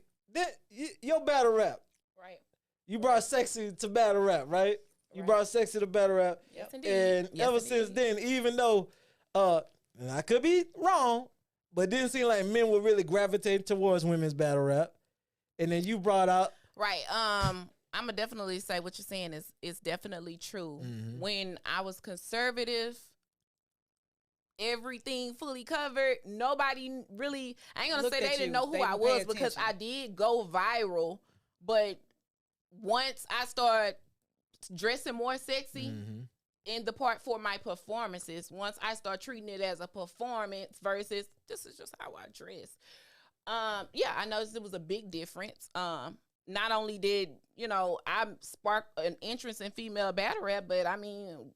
Your battle rap, Right. you brought sexy to battle rap, right? You brought sexy to battle rap. Yes, indeed. And Yes, ever indeed. since then, even though, and I could be wrong, but it didn't seem like men were really gravitating towards women's battle rap. And then you brought out. Right. I'm gonna definitely say what you're saying is definitely true. Mhm. When I was conservative, everything fully covered, nobody really, I ain't gonna Looked say they at didn't you. know who They I didn't pay was because attention. I did go viral. But once I started dressing more sexy Mhm. in the part for my performances, once I start treating it as a performance versus this is just how I dress. Yeah, I noticed it was a big difference. Not only did, I spark an interest in female battle rap, but I mean,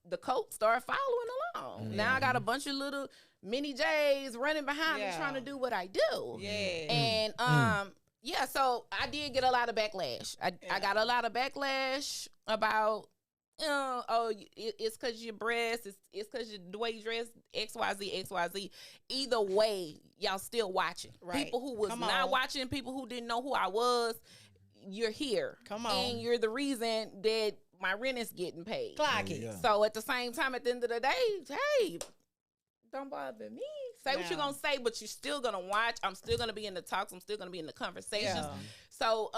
the coach started following along. Now I got a bunch of little mini J's running behind me Yeah. trying to do what I do. Yeah. And yeah, so I did get a lot of backlash. I got a lot of backlash about, it's because your breasts, it's because the way you dress, XYZ. Either way, y'all still watching. Right. People who was Come not on. watching, people who didn't know who I was, you're here. Come on. And you're the reason that my rent is getting paid. Clock it. Yeah. So at the same time, at the end of the day, hey, don't bother me. Say what you're Yeah. going to say, but you're still going to watch. I'm still going to be in the talks. I'm still going to be in the conversations. Yeah. So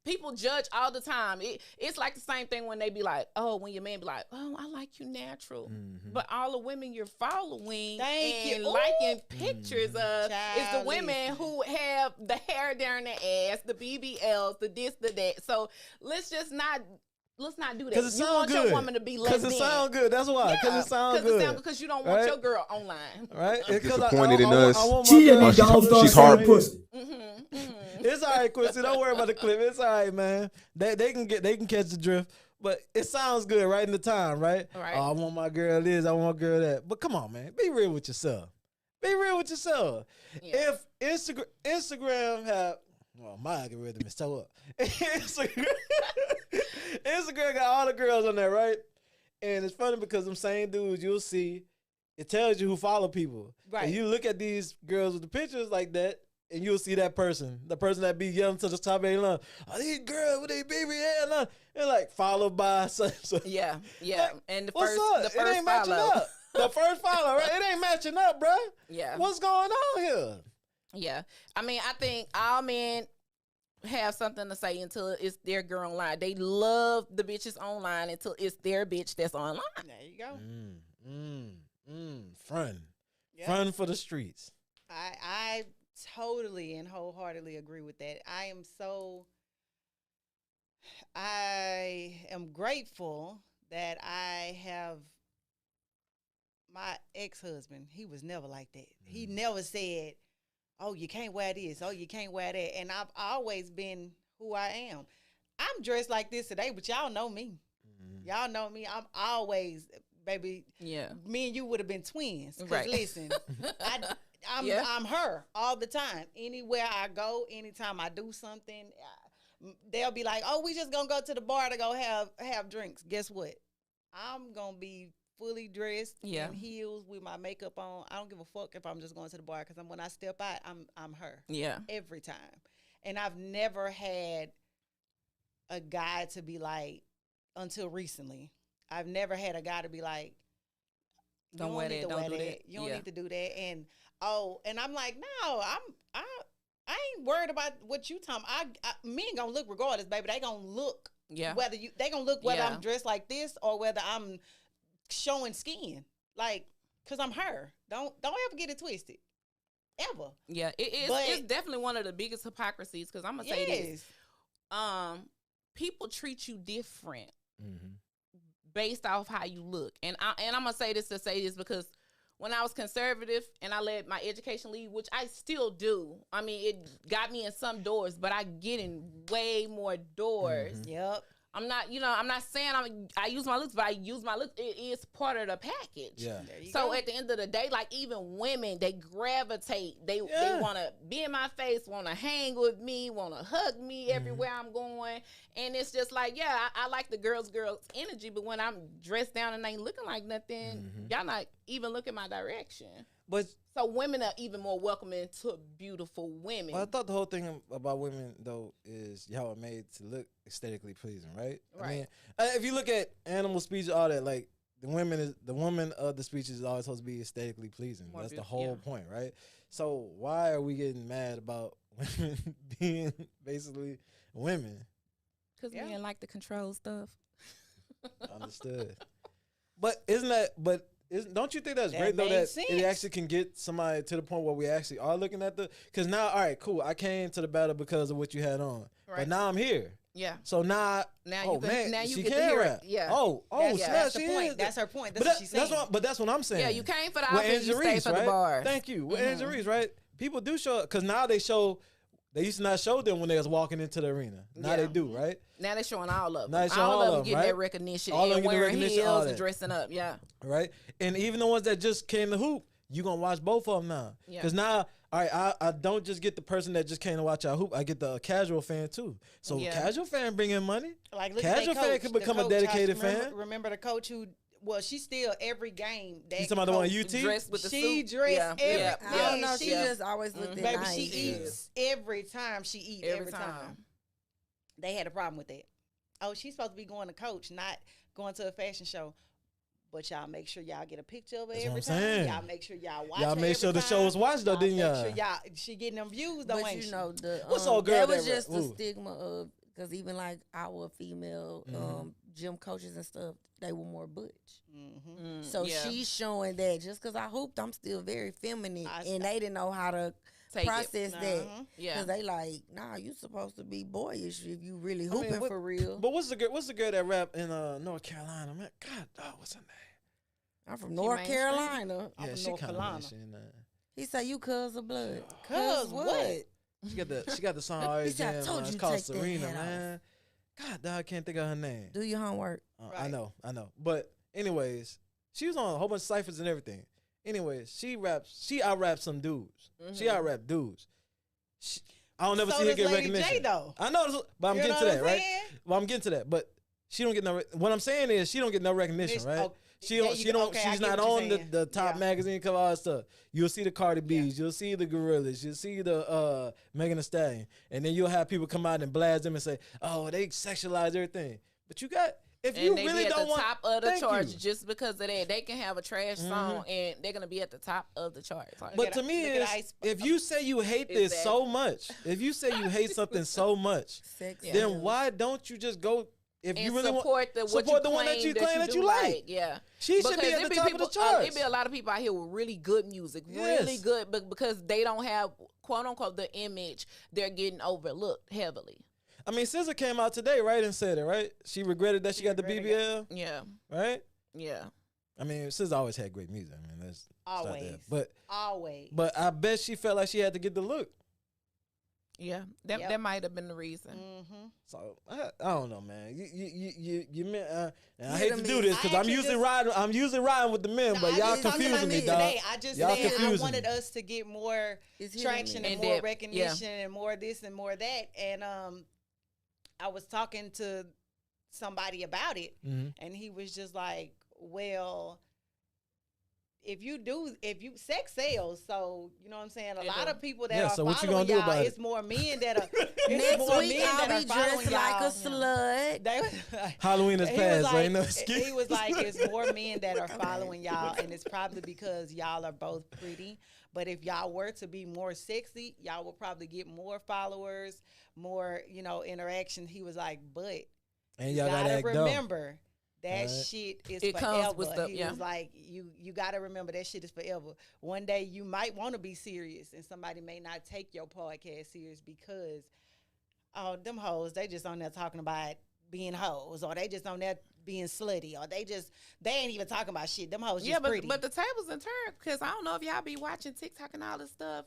people judge all the time. It's like the same thing when they be like, oh, when your man be like, oh, I like you natural. Mhm. But all the women you're following Thank and you. liking pictures of is the Child, women listen. who have the hair down their ass, the BBLs, the this, the that. So let's not do that. 'Cause it You sound want good. your woman to be less Because it sound good. That's why. Because it sound good. because you don't want Right? your girl online. Right? Disappointed in us. I want my She girl- and the dog she's start hard. pussy. It's all right, Quincy. Don't worry about the clip. It's all right, man. They can catch the drift. But it sounds good right in the time, right? Right. Oh, I want my girl this, I want my girl that. But come on, man. Be real with yourself. Be real with yourself. Yeah. If Instagram had, well, my algorithm is so up. Instagram got all the girls on there, right? And it's funny because them same dudes, you'll see, it tells you who follow people. Right. And you look at these girls with the pictures like that, and you'll see that person, the person that be yelling to the top of their lungs, oh, these girls with their baby hair, and like followed by so. Yeah. Like, And the what's first, up? the first it ain't matching follow. up. The first follow, right? It ain't matching up, bruh. Yeah. What's going on here? Yeah. I mean, I think all men have something to say until it's their girl online. They love the bitches online until it's their bitch that's online. There you go. Fun. Yeah. Fun for the streets. I totally and wholeheartedly agree with that. I am grateful that I have my ex-husband. He was never like that. He never said, oh, you can't wear this. Oh, you can't wear that. And I've always been who I am. I'm dressed like this today, but y'all know me. Y'all know me. I'm always, baby. Yeah. Me and you would have been twins. 'Cause Right. listen, I'm her all the time. Anywhere I go, anytime I do something, they'll be like, "Oh, we just gonna go to the bar to go have drinks." Guess what? I'm gonna be fully dressed Yeah. in heels with my makeup on. I don't give a fuck if I'm just going to the bar because when I step out, I'm her Yeah. every time. And I've never had a guy to be like, until recently, I've never had a guy to be like, you Don't wear need that. to Don't wear do that. that. You don't Yeah. need to do that. And I'm like, no, I ain't worried about what you talking. Men gonna look regardless, baby. They gonna look. Yeah. They gonna look whether Yeah. I'm dressed like this or whether I'm showing skin, like, cause I'm her. Don't ever get it twisted, ever. Yeah. It's definitely one of the biggest hypocrisies because I'm gonna say this. People treat you different based off how you look, and I'm gonna say this to say this because when I was conservative and I let my education lead, which I still do. I mean, it got me in some doors, but I get in way more doors. Yep. I'm not saying I use my looks, but I use my looks. It is part of the package. Yeah. There you So go. at the end of the day, like even women, they gravitate. They want to be in my face, want to hang with me, want to hug me everywhere I'm going. And it's just like, yeah, I like the girls energy, but when I'm dressed down and ain't looking like nothing, y'all not even looking my direction. But So women are even more welcoming to beautiful women. I thought the whole thing about women though is y'all are made to look aesthetically pleasing, right? I Right. mean, if you look at animal speech, all that, like the woman of the speech is always supposed to be aesthetically pleasing. More That's the beautiful, whole point, right? So why are we getting mad about women being basically women? Because Yeah. men like to control stuff. Understood. But don't you think that's That great though makes that it sense. actually can get somebody to the point where we actually are looking at because now, all right, cool. I came to the battle because of what you had on, but Right. now I'm here. Yeah. So now, Now oh you can- man, now you she get to can hear it. rap. Yeah. Oh, That's snap, the she point. is. That's her point. That's what she's saying. That's what I'm saying. Yeah, you came for the With outfit, you stay Angerice, for right? the bars. Thank you. With Angerice, right? People do show because now they show. They used to not show them when they was walking into the arena. Now they Yeah. do, right? Now they're showing all of them. Now they showing all all of of them them, getting right? that recognition All of them and getting wearing recognition, all heels that. and dressing up. Yeah. Right? And even the ones that just came to hoop, you gonna watch both of them now. Yeah. Because now, all right, I don't just get the person that just came to watch our hoop. I get the casual fan too. So Yeah. casual fan bring in money. Like, look Casual at that fan coach, could the become a coach, dedicated remember, fan. Remember the coach who? Well, she's still every game. That You talking about the one at coach- UT? Dressed with the She suit. dressed yeah. every- yeah. I don't know. Yeah. She just always looked at Baby, nice. she Yeah. eats every time. She eats every time. They had a problem with that. Oh, she's supposed to be going to coach, not going to a fashion show. But y'all make sure y'all get a picture of her That's every what I'm time. saying. Y'all make sure y'all watch Y'all her made every sure the time. show was watched though, Y'all didn't make y'all? sure she getting them views though, But ain't you she? know the What's old girl that was that just rap? the Ooh. stigma of because even like our female gym coaches and stuff, they were more butch. Mm-hmm. So yeah. she's showing that just because I hooped, I'm still very feminine, and they didn't know how to Take it. process that. Uh-huh. Yeah. Because they like, nah, you supposed to be boyish if you really I mean, hooping what- for real. But what's the girl that rap in North Carolina? Man, God, what's her name? I'm from North mainstream? Carolina. I'm Yeah, from she North kind Carolina. of. He said, "You cuz of blood." Cuz what? She got the song already said, "I jam. told It's you called take that Serena, hat off." man. God, dog, I can't think of her name. Do your homework. I Right. know. But anyways, she was on a whole bunch of ciphers and everything. Anyways, she out raps some dudes. She out rap dudes. I don't never So see her does get Lady recognition. J, though. I know, but I'm You getting know to what that, I'm right? saying? Well, I'm getting to that, but she don't get no. What I'm saying is she don't get no recognition, right? Oh, She there don't. you She go. don't. Okay, I she's get not what you're on saying. the top Yeah. magazine cover, all that stuff. You'll see the Cardi B's. You'll see the Gorillas. You'll see the Megan Thee Stallion, and then you'll have people come out and blast them and say, "Oh, they sexualize everything." But you got if And you they really be at don't the want top of the thank charts you. just because of that. They can have a trash song and they're gonna be at the top of the charts. Like, But at- to me, look at is Ice- if you say you hate this so Exactly. much, if you say you hate something so much, Sex. then why don't you just go? If and you really support want, what support you the one that you claim that do you like. Yeah, She should be Because at it the top people, of the charts. It be a lot of people out here with really good music, really Yes. good, but because they don't have quote unquote the image, they're getting overlooked heavily. I mean, SZA came out today, right, and said it, right? She regretted that she got the BBL, Yeah, right? yeah. I mean, SZA always had great music. I mean, let's start there. Always. Always. But I bet she felt like she had to get the look. Yeah, that Yep. that might have been the reason. Mm-hmm. So I don't know, man. You men. And I Hit hate to 'em do is- this I because I'm actually usually just- riding. I'm usually riding with the men, but I y'all just talked about confusing me, this dog. today. I just Y'all said I confusing wanted me. us to get more It's hit or traction miss. and And more that- recognition and more this and more that. And I was talking to somebody about it, Mhm. and he was just like, "Well, if you sex sells, so you know what I'm saying. A It lot do. of people that Yeah, are so what you following gonna do y'all, about it? it's more men that are. It's Next more week men that I'll are be following dressed like a y'all. slut. They- Halloween is he was past, so like, ain't no excuse. he was like, it's more men that are following y'all, and it's probably because y'all are both pretty. But if y'all were to be more sexy, y'all would probably get more followers, more, interaction. He was like, but And you y'all gotta act dumb. remember that Alright. shit is It forever. comes with stuff, He yeah. was like, you gotta remember that shit is forever. One day you might want to be serious, and somebody may not take your podcast serious because them hoes, they just on there talking about being hoes, or they just on there being slutty, or they ain't even talking about shit. Them hoes just pretty. but the tables in turn, because I don't know if y'all be watching TikTok and all this stuff.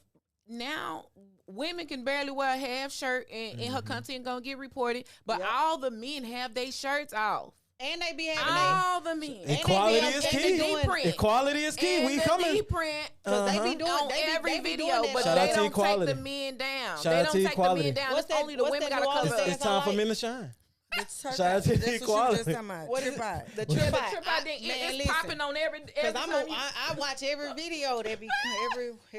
Now women can barely wear a half shirt and her content gonna get reported, but Yep. all the men have their shirts off. And they be having All the men. Equality And they is be- key. and they doing- Equality is key. And We the coming. knee print because they be doing on they be, every they be video, doing that but Shout they out to don't equality. take the men down. Shout They out don't to take equality. the men down. What's It's that- only the what's women that gotta new cover. artist It's time for men to shine. Shout out to That's what you equality. just talking about. What is Trip out. the The trip trip out thing, it's popping on every Because time I watch every video that be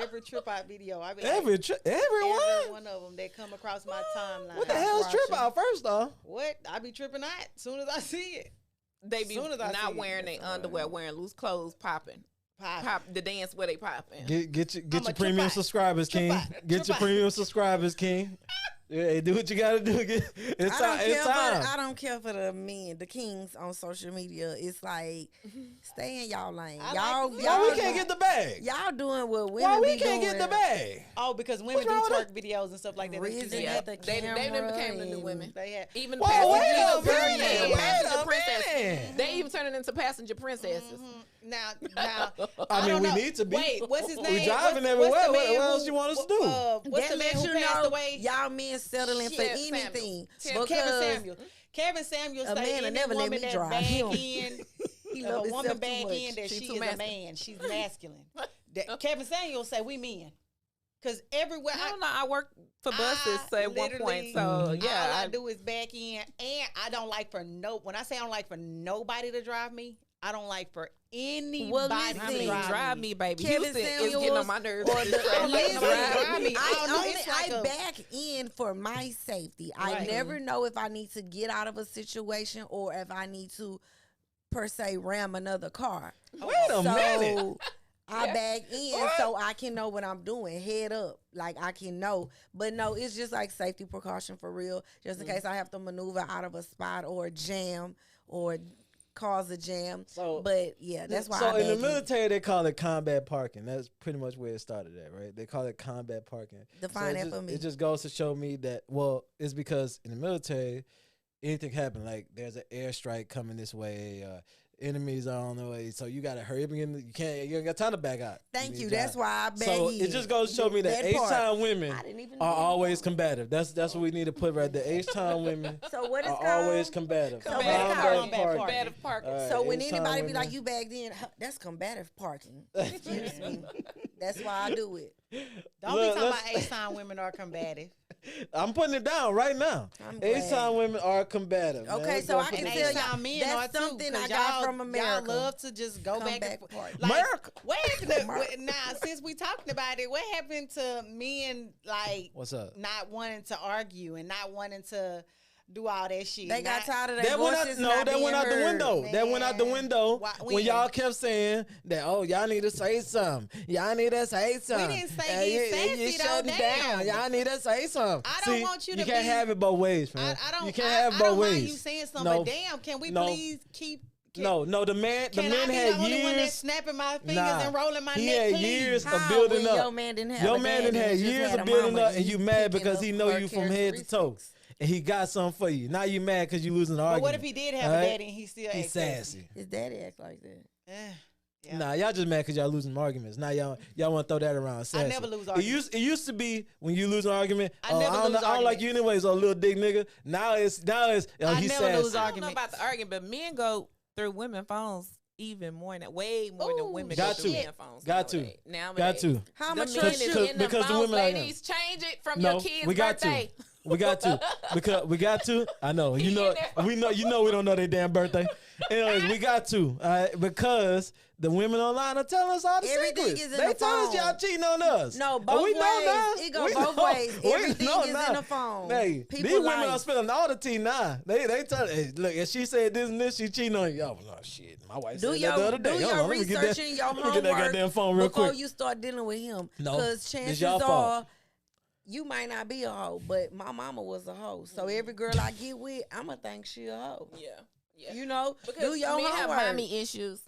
every trip out video. I be like, Everyone. every one of them that come across my timeline. What the hell's Watch trip it. out first though? What? I be tripping out as soon as I see it. they be Soon as I see not it, wearing their underwear, wearing loose clothes, popping. Pop the dance where they popping. Get your a premium trip out. subscribers, Trip King. out. Get Trip your out. premium subscribers, King. Yeah, do what you gotta do. It's time. It's time. I don't care for the men, the kings on social media. It's like, stay in y'all lane. I like- Why we can't get the bag? Y'all doing what women Why we be can't doing. get the bag? Oh, because women do wrong with twerk videos and stuff like that. Reason They, at the They done became the new camera women. they had Even Whoa, passenger, wait a even turning minute, into wait passenger a princesses. minute. They even turning into passenger princesses. now. I mean, don't we know. need to be. Wait, what's his name? We driving What's everywhere. the What man else who- you want us to do? What's That the man lets who you passed know away? y'all men settling for Kevin Samuels. anything. Kevin Kevin Because Samuels. Kevin Samuels a say man will any never let woman me that drive bag him. in, he if love a woman himself too bag much. in that She's she too is a masculine. man, she's masculine. Kevin Samuels say we men. Because everywhere I don't know. I worked for buses I at one point, literally- so all yeah. I do is back in, and I don't like for when I say I don't like for nobody to drive me, I don't like for anybody Well, to listen, drive me, baby. Kevin Houston is Samuels getting on my nerves. or the- I don't like Listen, nobody to drive me. I don't know. only It's like I a- back in for my safety. I Right. never know if I need to get out of a situation or if I need to per se ram another car. Wait a minute. I bag in so I can know what I'm doing. Head up. Like I can know. But no, it's just like safety precaution for real. Just in case I have to maneuver out of a spot or jam or cause a jam. So- but yeah, that's why I So in the bag in. military, they call it combat parking. That's pretty much where it started at, right? They call it combat parking. Define So that for me. It just goes to show me that, well, it's because in the military, anything happen, like there's an airstrike coming this way, enemies are on the way, so you gotta hurry up and you ain't got time to back out. Thank need you. a That's job. why I beg So you. it just goes to show me that That part. H-Town women I didn't even are know. always combative. That's what we need to put right there. H-Town women So what is are called? always combative. So what is Combative called? parking. Combative parking. All right, So when H-Town anybody be women- like, you bagged in, that's combative parking. Excuse me. That's why I do it. Don't Look, be talking let's- about H-Town women are combative. I'm putting it down right now. I'm glad. H-Town women are combative. man. Okay, Let's so go I for can the- tell H-Town y'all, men that's are too, something 'cause I got y'all- from America. Y'all love to just go back Comeback and forth. party. America. What happened now, since we talking about it, what happened to men like What's up? not wanting to argue and not wanting to do all that shit? They got Not- tired of their That went out, voices no, not that being went out the heard. window. That went out the Man. window Why- when when? y'all kept saying that. Oh, y'all need to say something. Y'all need to say something. didn't say get you sassy, though, shutting damn. down. Y'all need to say something. I don't See, want you to You can't be- have it both ways, man. I don't. You can't I, have I both don't ways. mind you saying something, No. but damn, can we No. please keep? No, the man, the Can men I be had the only one that's years. snapping my fingers Nah, and rolling my he neck? had please? years of How building when up. Your man didn't have Your a man daddy, done had he just years had of a building mama, up, and you mad picking because up he know her you from head to toe, characteristics. and he got something for you. Now you mad because you losing the But argument. what if he did have a Alright? daddy and he still He's acts sassy? sassy. His daddy act like that. Eh. Yeah. Nah, y'all just mad because y'all losing arguments. Now y'all want to throw that around. Sassy. never lose It arguments. used to be when you lose an argument. I never I lose don't like you arguments. anyways, or little dick nigga. Now it's I he's never sassy. lose I don't know arguments. about the argument, but men go through women phones even more than way more than women Got go through to. men phones. Got to. Nowadays. Got to. How The much men you is shoot? in the because the phones, women are ladies, change it from No, your kid's we got birthday. to. We got to because we got to. I know you know we don't know their damn birthday. Anyways, we got to because the women online are telling us all the Everything secrets. is in They the tell us phone. y'all cheating on us. No, Oh, both we ways. know now. It go We both know. ways. We Everything know is in now. the phone. Hey, People these women life. are spilling all the tea now. They tell hey, look, if she said this and this, she cheating on you. Oh no, shit. My wife Do said that the other day. your Hold on, let me get research that- and your let me get that goddamn homework phone real before quick. you start dealing with him. No, Because it's chances y'all fault. are you might not be a hoe, but my mama was a hoe. So every girl I get with, I'ma think she a hoe. Yeah. You know, Because do your men have homework. mommy issues.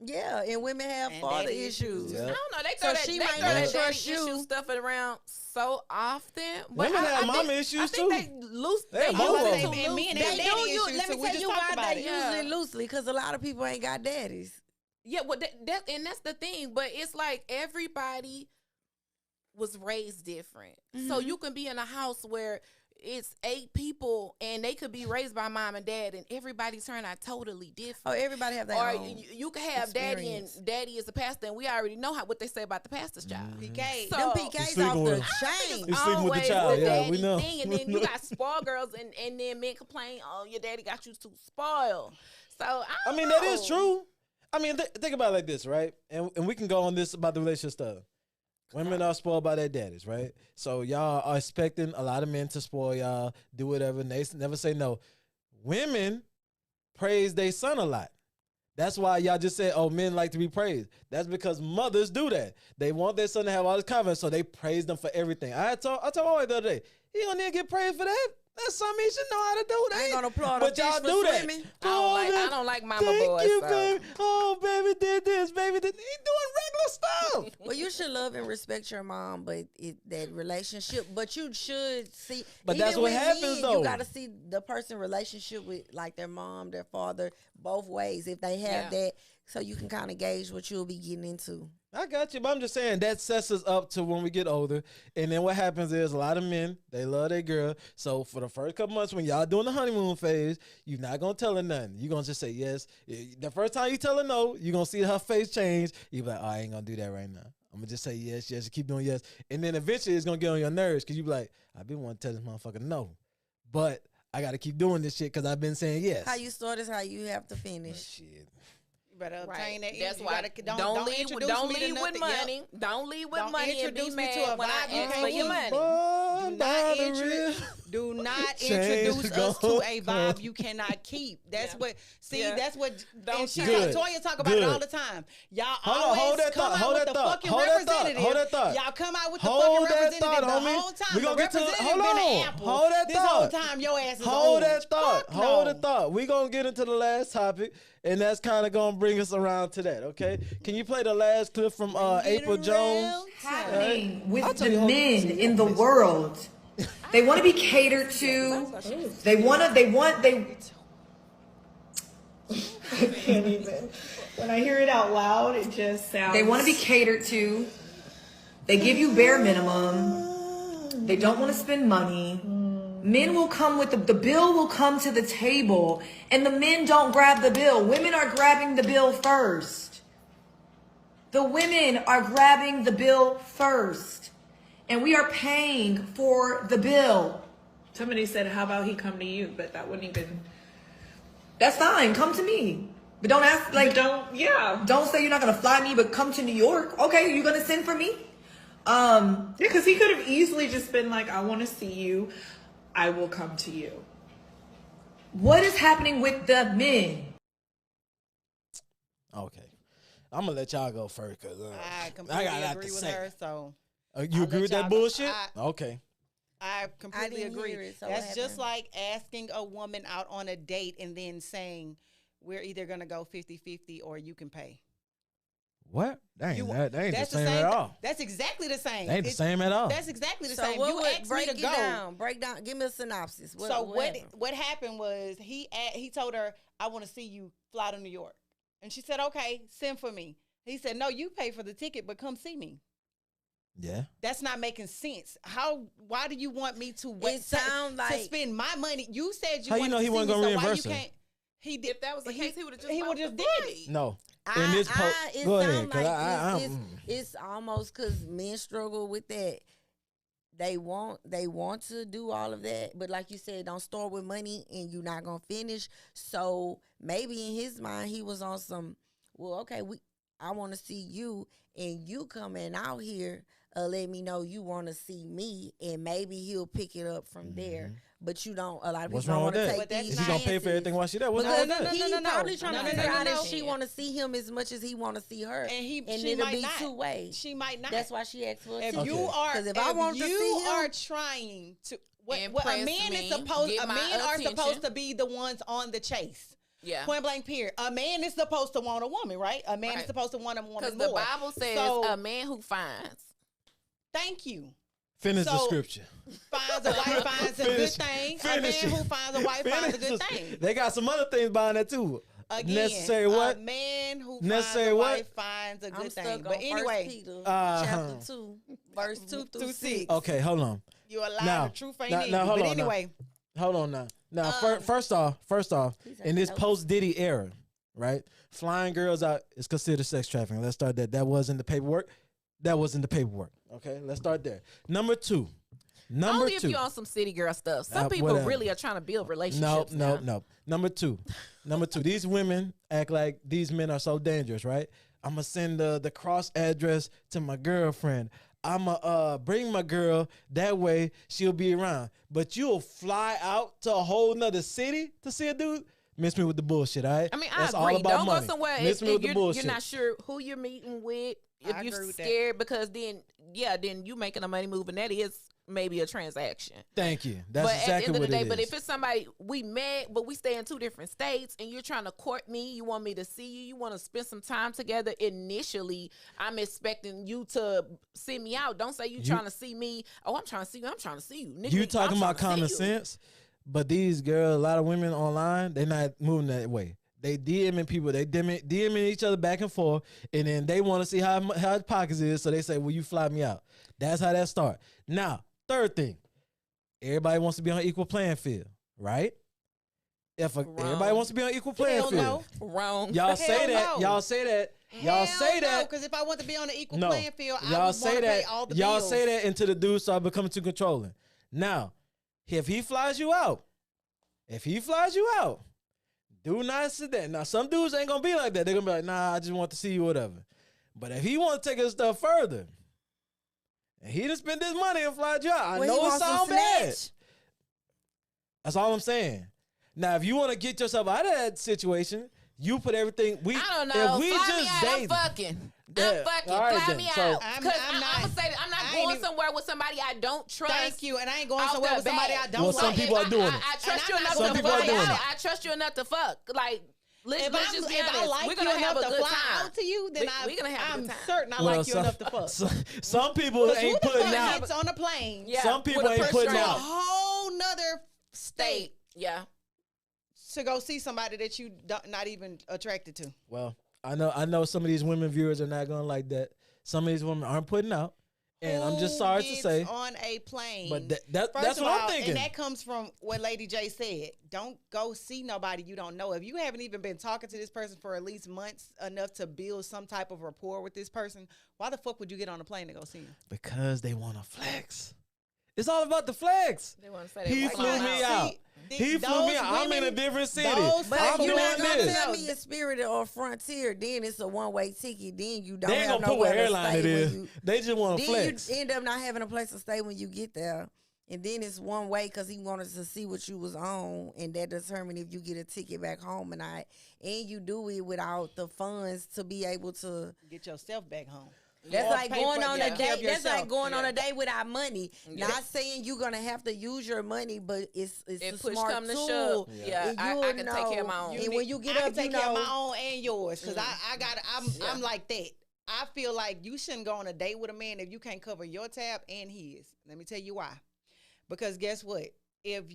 Yeah, and women have And father daddy issues. Yeah. I don't know. They So throw that, she they might throw not that daddy trust you. issue stuff around so often. But Women have I mama think, issues, I think too. they loose. They They have use both it of too them. loose. And men They have do daddy you. issues, Let so me we tell just you talked why about they it. use it loosely. Because a lot of people ain't got daddies. Yeah, well, and that's the thing. But it's like everybody was raised different. So you can be in a house where it's 8 people and they could be raised by mom and dad, and everybody turn out totally different. Oh, everybody have their Or own. you can have daddy and experience. daddy is a pastor, and we already know what they say about the pastor's child. PK. So- Them You PKs sleeping off with the them. chain. You sleeping with the Always child, the yeah, daddy we know. thing, and then you got spoiled girls, and then men complain, oh, your daddy got you too spoiled. So I mean, that is true. I mean, think about it like this, right? And we can go on this about the relationship stuff. Women are spoiled by their daddies, right? So y'all are expecting a lot of men to spoil y'all, do whatever, and they never say no. Women praise their son a lot. That's why y'all just said, oh, men like to be praised. That's because mothers do that. They want their son to have all this confidence, so they praise them for everything. I told my wife the other day, he don't need to get praised for that. That's something he should know how to do. I ain't gonna applaud but a y'all fish for do that. swimming. I don't like mama Thank boys. you, so. baby. Oh, baby did this, baby did. He doing regular stuff. Well, you should love and respect your mom, but that relationship. But you should see. But even that's what with happens, men, though. You got to see the person relationship with like their mom, their father, both ways. If they have that, so you can kind of gauge what you'll be getting into. I got you, but I'm just saying that sets us up to when we get older. And then what happens is a lot of men, they love their girl. So for the first couple months when y'all doing the honeymoon phase, you're not going to tell her nothing. You're going to just say yes. The first time you tell her no, you're going to see her face change. You're like, oh, I ain't going to do that right now. I'm going to just say yes, yes, keep doing yes. And then eventually it's going to get on your nerves because you be like, I've been wanting to tell this motherfucker no. But I got to keep doing this shit because I've been saying yes. How you start is how you have to finish. Shit. You better obtain Right. that. That's you why gotta, don't leave introduce don't me to leave with nothing. Yep. money. Don't leave with Don't money and be introduce me to mad a when I vibe you ask can't for your keep. money. Born Do by not, the real. do not Change introduce us to a gonna vibe you cannot keep. That's Yeah. what. See, Yeah. that's what. Don't And she Good. Toya talk about Good. it all the time. Y'all Hold on, always hold that come thought, out hold with that the thought, fucking hold that thought, representative. hold that thought. Y'all come out with the Hold fucking that representative thought, the homie. whole time. We gonna the get to the- representative hold been on. an apple. Hold that this whole thought. time your ass is Hold orange. that thought. Fuck Hold no. the thought. We gonna get into the last topic, and that's kind of gonna bring us around to that. Okay? Can you play the last clip from April Jones? Happening with I'll the tell you, hold on. men in the world. They want to be catered to. They I can't even. When I hear it out loud, it just sounds. They want to be catered to. They give you bare minimum. They don't want to spend money. Men will come with the bill will come to the table, and the men don't grab the bill. Women are grabbing the bill first. The women are grabbing the bill first, and we are paying for the bill. Somebody said, how about he come to you? But that wouldn't even... That's fine. Come to me. But don't ask, like, don't say you're not going to fly me, but come to New York. Okay, you're going to send for me? Yeah, because he could have easily just been like, I want to see you. I will come to you. What is happening with the men? Okay. I'm gonna let y'all go first because I completely got a lot agree to with say. her. So You I'll agree let with that y'all go. bullshit? Okay. I completely didn't agree. hear it, so That's what just happened? like asking a woman out on a date and then saying, we're either going to go 50-50 or you can pay. What? That ain't the That's same at all. That's exactly the same. That ain't the same at all. That's exactly the So same. what You would asked me break to it go. down? Break down. Give me a synopsis. What happened was he told her, I want to see you fly to New York. And she said, okay, send for me. He said, no, you pay for the ticket, but come see me. Yeah. That's not making sense. Why do you want me to It sound to like spend my money? You said you How you wanted know to he see wasn't me, gonna so why you reimburse her? can't? He did. If that was the case, he would have just he bought would just the did flight. it. No. I, In this it go ahead, sound 'cause like it's almost because men struggle with that. They want to do all of that, but like you said, don't start with money and you're not gonna finish. So maybe in his mind he was on some. Well, okay, I want to see you, and you coming out here. Let me know you want to see me, and maybe he'll pick it up from there. But you don't. A lot of What's people don't wrong want to with take that? these Is he gonna pay for everything while she there? What's wrong with that? He's probably trying to figure out if she no. want to see him as much as he want to see her, And and she it'll might be not. two ways. She might not. That's why she asked for a If ticket. you are, 'Cause if I wanted to see you him- are trying to, what a Impress man is me, supposed, get a my men are attention. supposed to be the ones on the chase. Yeah. Point blank. Period. A man is supposed to want a woman, right? A man is Right. supposed to want a woman Because more. the Bible says So, a man who finds. thank you. Finish the So- scripture. Finds a wife finds a good Finish- thing. A finish man it. who finds a wife finds a good Finish thing. it. They got some other things behind that too. Again, Necessary what? A man who Necessary finds a what? wife finds a I'm good stuck thing. on But anyway, 1 Peter Uh-huh. chapter 2, verse 2 through 6. Okay, hold on. you a lie. Now- The truth ain't now- in now, you. hold But on now. anyway, Hold on now. Now, first off, in this post Diddy era, right? Flying girls out is considered sex trafficking. Let's start there. That was in the paperwork. Okay, let's start there. Number two. Only if you're on some city girl stuff. Some people whatever. really are trying to build relationships. No. Number two. These women act like these men are so dangerous, right? I'm gonna send the cross address to my girlfriend. I'ma bring my girl, that way she'll be around. But you'll fly out to a whole nother city to see a dude? Miss me with the bullshit, all right? I mean, That's I all agree. about Don't money. go somewhere Miss me with the you're bullshit. not sure who you're meeting with. If I you're agree with that. scared, because then you making a money move, and that is maybe a transaction. Thank you. That's but exactly at the end of what the day, it but is. if it's somebody we met, but we stay in 2 different states, and you're trying to court me, you want me to see you, you want to spend some time together. Initially, I'm expecting you to see me out. Don't say you trying to see me. Oh, I'm trying to see you. I'm trying to see you. Nigga, You talking I'm about trying to common see you. sense, but these girls, a lot of women online, they're not moving that way. They DMing people, they DMing each other back and forth, and then they want to see how his pockets is, so they say, "Will you fly me out?" That's how that start. Now, third thing, everybody wants to be on equal playing field, right? Everybody wants to be on equal playing Hell field, no. Wrong. y'all say that, no. y'all say that, y'all say that. Because if I want to be on the equal No, playing field, I y'all would say want to pay that. all the Y'all bills. say that until the dude start becoming too controlling. Now, if he flies you out, do not sit there. Now, some dudes ain't gonna be like that. They're gonna be like, "Nah, I just want to see you, whatever." But if he want to take his stuff further, and he done spent this money and fly you out, I Well, he know it wants to sound bad. snatch. That's all I'm saying. Now, if you want to get yourself out of that situation, you put everything. I don't know. If we Fly just me out. dating, I'm fucking. Yeah. I'm fucking. All right, Fly then. me So- out. I'm Because not- I'm gonna say that I'm not I ain't going even- somewhere with somebody I don't trust. Thank you, and I ain't going off somewhere the with somebody bat. I don't Well, some like. people are doing it. I trust And you I'm enough not to Some fly people are doing out. it. I trust you enough to fuck. Like, let's If just be I honest. like We're you gonna have enough a to good fly time. out to you, then We're gonna have a I'm good time. certain I well, like you enough to fuck. some people Because ain't who the putting fuck out. gets on a plane Yeah, Some people with a ain't purse putting to a string. out. whole nother state Yeah. to go see somebody that you not even attracted to? Well, I know some of these women viewers are not gonna like that. Some of these women aren't putting out, and I'm just Who sorry to gets say, on a plane. but First that's of what all, I'm thinking. and that comes from what Lady J said. Don't go see nobody you don't know. If you haven't even been talking to this person for at least months enough to build some type of rapport with this person, why the fuck would you get on a plane to go see him? Because they want to flex. It's all about the flex. They want to say He they flew white me out. out. He flew me out. I'm in a different city. I'm You're not doing gonna this. tell me it's Spirit or Frontier. Then it's a one-way ticket. Then you don't They ain't have gonna put nowhere what to airline stay it when is. you. They just want to Then flex. you end up not having a place to stay when you get there. And then it's one way because he wanted to see what you was on, and that determined if you get a ticket back home or not. And you do it without the funds to be able to. Get yourself back home. That's Or like pay going for- on take a care of date. That's yourself. like going on a date without money. Not saying you're gonna have to use your money, but it's If a push smart come to tool. shove, yeah, And I you'll can take care of my own. And when you get I up, can take you care of know, my own and yours because I'm like that. I feel like you shouldn't go on a date with a man if you can't cover your tab and his. Let me tell you why. Because guess what? If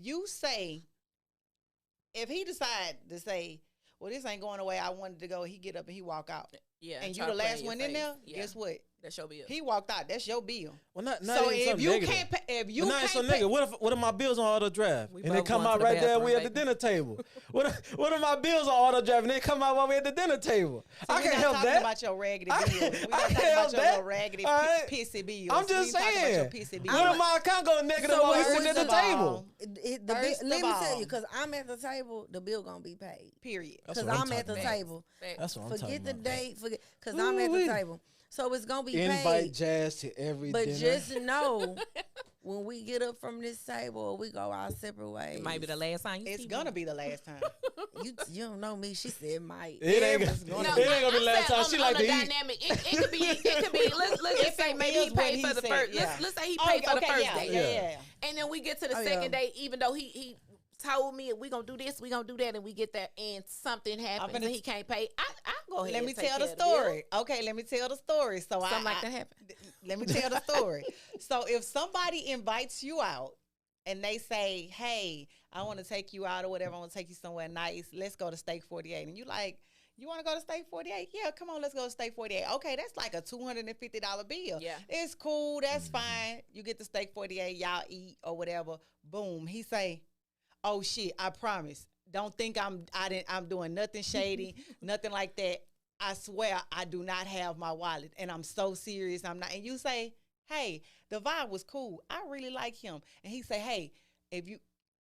he decide to say, well, this ain't going away. I wanted to go. He get up and he walk out. Yeah, And you try the to play last your one in face. there. Yeah. Guess what? That's your bill. He walked out. That's your bill. Well, not So even if something you negative. can't pay, if you But not can't so pay, nigga. What if my bills on auto draft We and they both come going out to the right there? bathroom, We at the baby. dinner table. What if my bills on auto draft and they come out while we at the dinner table? I we can't not help talking that. about your raggedy I bills. can't- We I not talking can't help about your that. little raggedy, All right. pissy bills. I'm just we ain't talking saying. about your pissy bills. What if my account go negative So while we what sitting at was the the- table? First Let of me all- tell you, because I'm at the table, the bill gonna be paid. Period. That's Because what I'm at the talking about. table. That's what I'm talking Forget the about. date. Forget because I'm at the Ooh-wee. table. So it's gonna be Invite paid. Jazz to every But dinner. just know, when we get up from this table, we go our separate ways. It might be the last time you It's see gonna me. be the last time. You don't know me. She said might. It ain't It's gonna, gonna it ain't gonna be the last time. She like the to eat. dynamic. It could be. Let's just If say it maybe is he what paid he for the said, first. yeah. Let's say he Oh, paid for the okay, first yeah, date. yeah. And then we get to the Oh, second yeah. date, even though he told me we gonna do this, we gonna do that, and we get there, and something happens, finna- and he can't pay. I go ahead. Let and me take tell the care of bill. story. Okay, let me tell the story. So Something like that happened. Let me tell the story. So if somebody invites you out and they say, "Hey, I want to take you out or whatever. I want to take you somewhere nice. Let's go to Steak 48," and you like, "You want to go to Steak 48? Yeah, come on, let's go to Steak 48." Okay, that's like a $250 bill. Yeah. It's cool. That's fine. You get the Steak 48. Y'all eat or whatever. Boom. He say, "Oh shit, I promise. Don't think I'm doing nothing shady, nothing like that. I swear I do not have my wallet, and I'm so serious. I'm not." And you say, "Hey, the vibe was cool. I really like him." And he say, "Hey,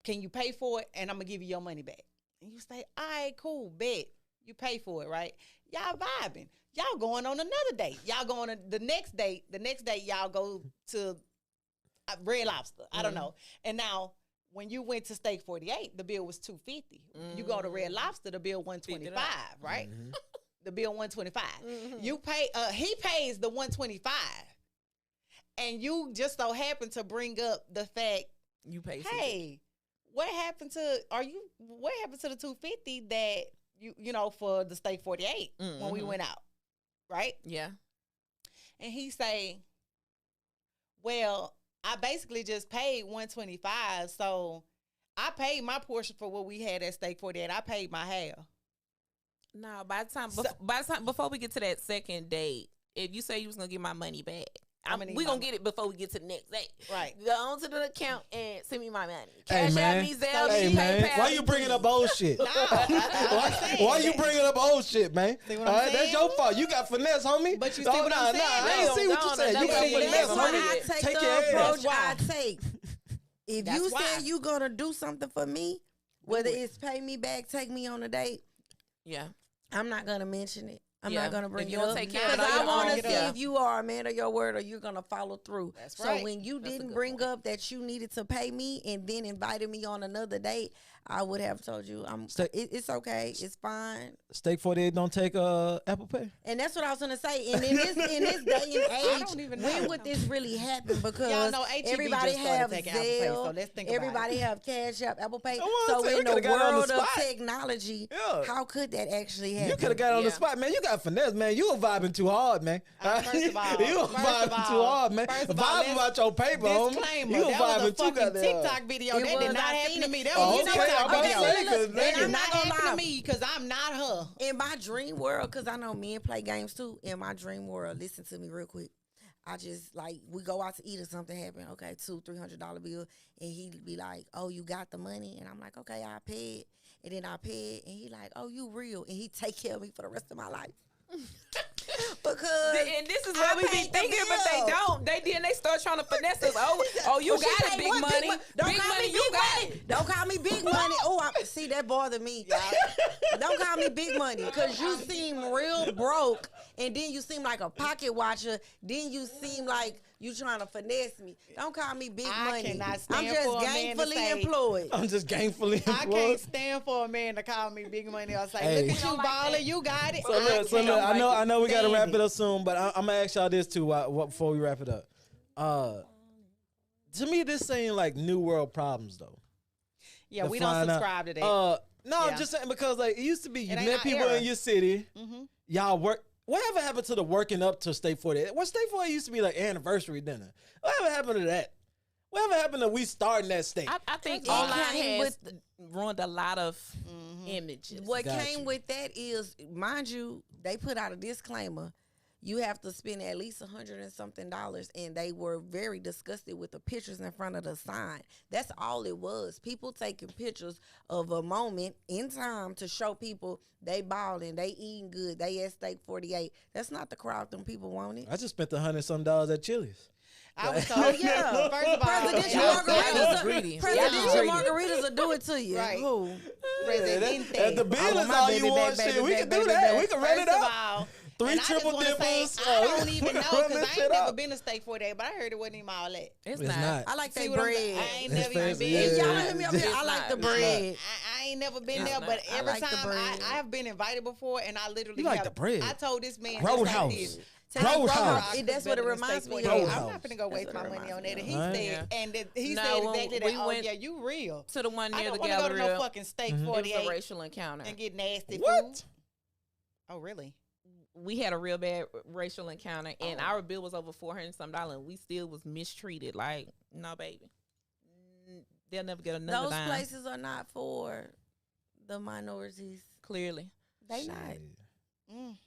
can you pay for it? And I'm gonna give you your money back." And you say, "All right, cool, bet." You pay for it, right? Y'all vibing. Y'all going on another date. Y'all going to the next date. The next date, y'all go to Red Lobster. I don't know. And now, when you went to Steak 48, the bill was $250. You go to Red Lobster, the bill $125, right? The bill $125. You pay. He pays the $125, and you just so happen to bring up the fact, You pay. hey, what happened to the $250 that you know for the Steak 48 when we went out, right? Yeah. And he say, "Well, I basically just paid $125, so I paid my portion for what we had at Steak 48. I paid my half." No, by the time before we get to that second date, if you say you was gonna get my money back, we gonna get it before we get to the next date. Right. Go on to the account and send me my money. Hey Cash man, out me, Zelle hey me, man, PayPal why me, you bringing please. up old shit? Why you bringing up old shit, man? See what All I'm right, that's saying? your fault. You got finesse, homie. But you see what I'm saying? I ain't see what you said. You got finesse, That's why homie. I take Take the your approach ass. I take. If That's you why. say you gonna do something for me, whether it's pay me back, take me on a date, Yeah. I'm not gonna mention it. I'm Yeah. not gonna bring If it you don't up take care of because it, I you want don't to get see it. if you are a man of your word or you're gonna follow through. That's so right. when you That's a didn't good bring point. up that you needed to pay me and then invited me on another date, I would have told you it's okay, it's fine. Steak 48 don't take Apple Pay. And that's what I was gonna say. And in this day and age, don't even when know. would this really happen? Y'all Because know HEB everybody just started have taking Apple Pay, so Zelle, let's think about everybody it. have Cash App, Apple Pay. Come on, So we in the coulda got on the world of spot. technology, Yeah. how could that actually happen? You could have got on the Yeah. spot, man. You got finesse, man. You were vibing too hard, man. First of all, you were vibing too hard, man. first of all, Vibe let's- about your paper, homie. Disclaimer, You were that was a vibing too fucking goddamn. TikTok video. It That was, did not I happen seen to it. me. That Oh, was okay, a TikTok I'm about to video. say, 'cause And That nigga- did I'm not not gonna happen lie. to me because I'm not her. In my dream world, because I know men play games too. In my dream world, listen to me real quick. I just like we go out to eat or something happen. Okay, $200-$300 bill, and he be like, "Oh, you got the money?" And I'm like, "Okay, I pay it." And then I pay it, and he like, "Oh, you real?" And he take care of me for the rest of my life. Because And this is what we be paid the thinking, but they bill. don't. They start trying to finesse us. Oh, you Well, she got it, paid big what? money. Don't Big call money, me you big got money. it. Don't call me big money. Oh, see that bothered me, y'all. Don't call me big money because you seem real broke, and then you seem like a pocket watcher. Then you seem like you trying to finesse me. Don't call me big I money. cannot I'm stand just for a man to gainfully say- employed. I'm just gainfully I employed. can't stand for a man to call me big money or say, Hey. "Look at you, baller, you got it." So look, I know we gotta stand wrap it it. up soon, but I'm gonna ask y'all this too before we wrap it up. To me, this ain't like new world problems though. Yeah, The we don't flying out. subscribe to that. No, Yeah. I'm just saying because like it used to be you It ain't met our people era. in your city, Mhm. y'all work. Whatever happened to the working up to State 48? Well, State 48 used to be like anniversary dinner. Whatever happened to that? Whatever happened to we starting that state? I think It online came has ruined a lot of images. What Got came you. with that is, mind you, they put out a disclaimer. You have to spend at least $100 and something, and they were very disgusted with the pictures in front of the sign. That's all it was. People taking pictures of a moment in time to show people they balling, they eating good, they at Steak 48. That's not the crowd them people wanted. I just spent $100 some at Chili's. I was told, Yeah. first of all, Presidential margaritas will do it to you. Right. Who? Presidente. At the bill is all you want. Shit, we can do that. We can run it First of up. all, 3 and I just triple wanna say, dippers. I don't even know run because this I shit ain't never up. been to Steak 48, but I heard it wasn't even all that. It's It's not. not. I like See that what I'm bread. saying? I ain't It's never even fancy, been. yeah. If y'all hear me up here, It's I like not. the bread. I ain't never been It's there, not. but I every like the time bread. I have been invited before, and I literally You like have, the bread? I told this man Roadhouse. Just like Roadhouse. That's what it reminds me of. I'm Roadhouse. not gonna go waste That's my what it money on reminds that. And me he of. said, Yeah. and that he No, said when exactly we that. Oh went yeah, you real. To the one I near don't the want to go to gallery. no fucking Steak It was 48 a racial encounter. and get nasty What? food. Oh really? We had a real bad racial encounter, and Oh. our bill was over $400 and some, and we still was mistreated. Like, no, baby, they'll never get another Those dime. places are not for the minorities. Clearly, They not. Mm.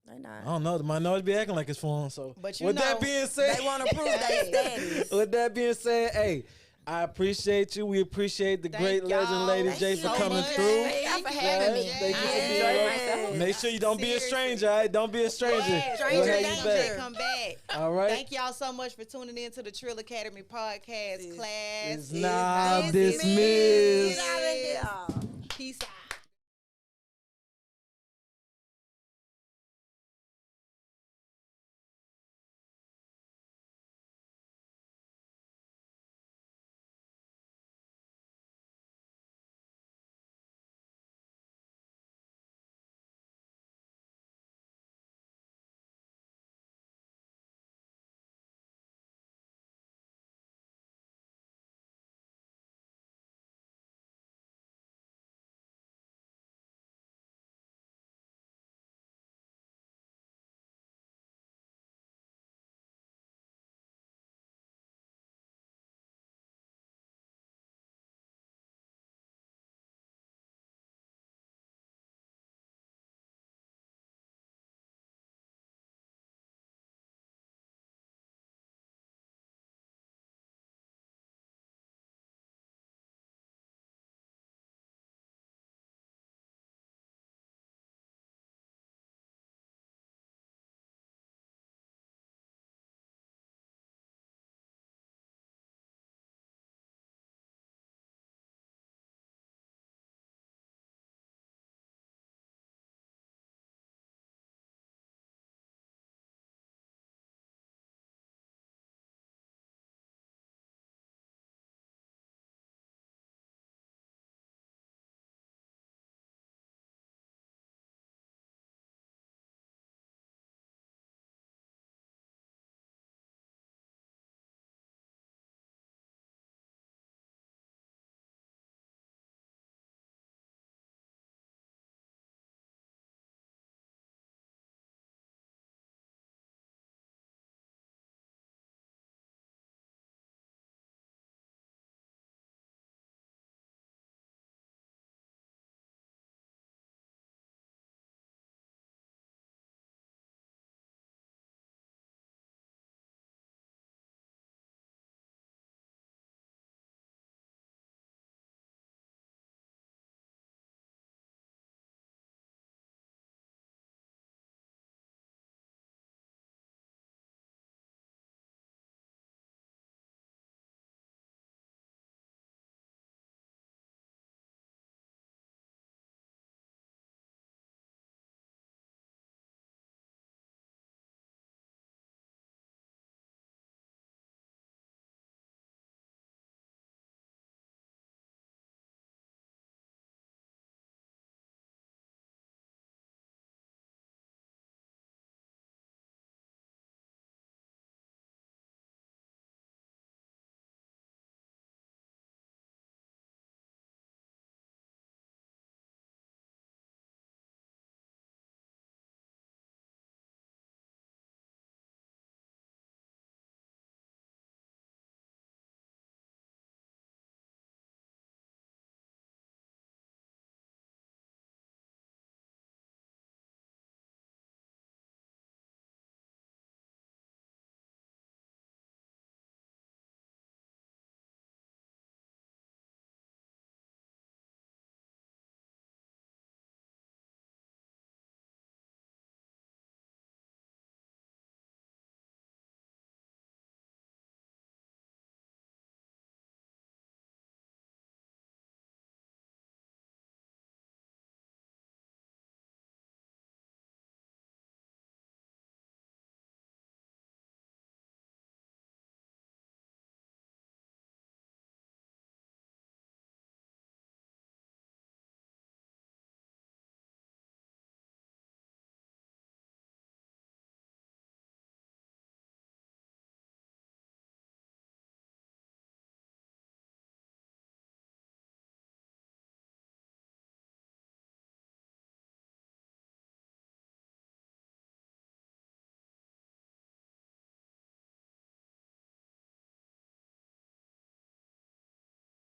They not. I don't know. The minorities be acting like it's for them. So, But you with know, that being said, They want to prove their status. with that being said, hey, I appreciate you. We appreciate the Thank great legend, y'all. Lady Thank J, you for so coming much. through. Thank y'all for you. having me. Thank you for Yeah. being Yeah. here. Make sure you don't be a Seriously. stranger, all right? Don't be a stranger. Yeah, We'll stranger have you danger. back. Come back. All right. Thank y'all so much for tuning in to the Trill Academy Podcast class. It's now dismissed. Get out of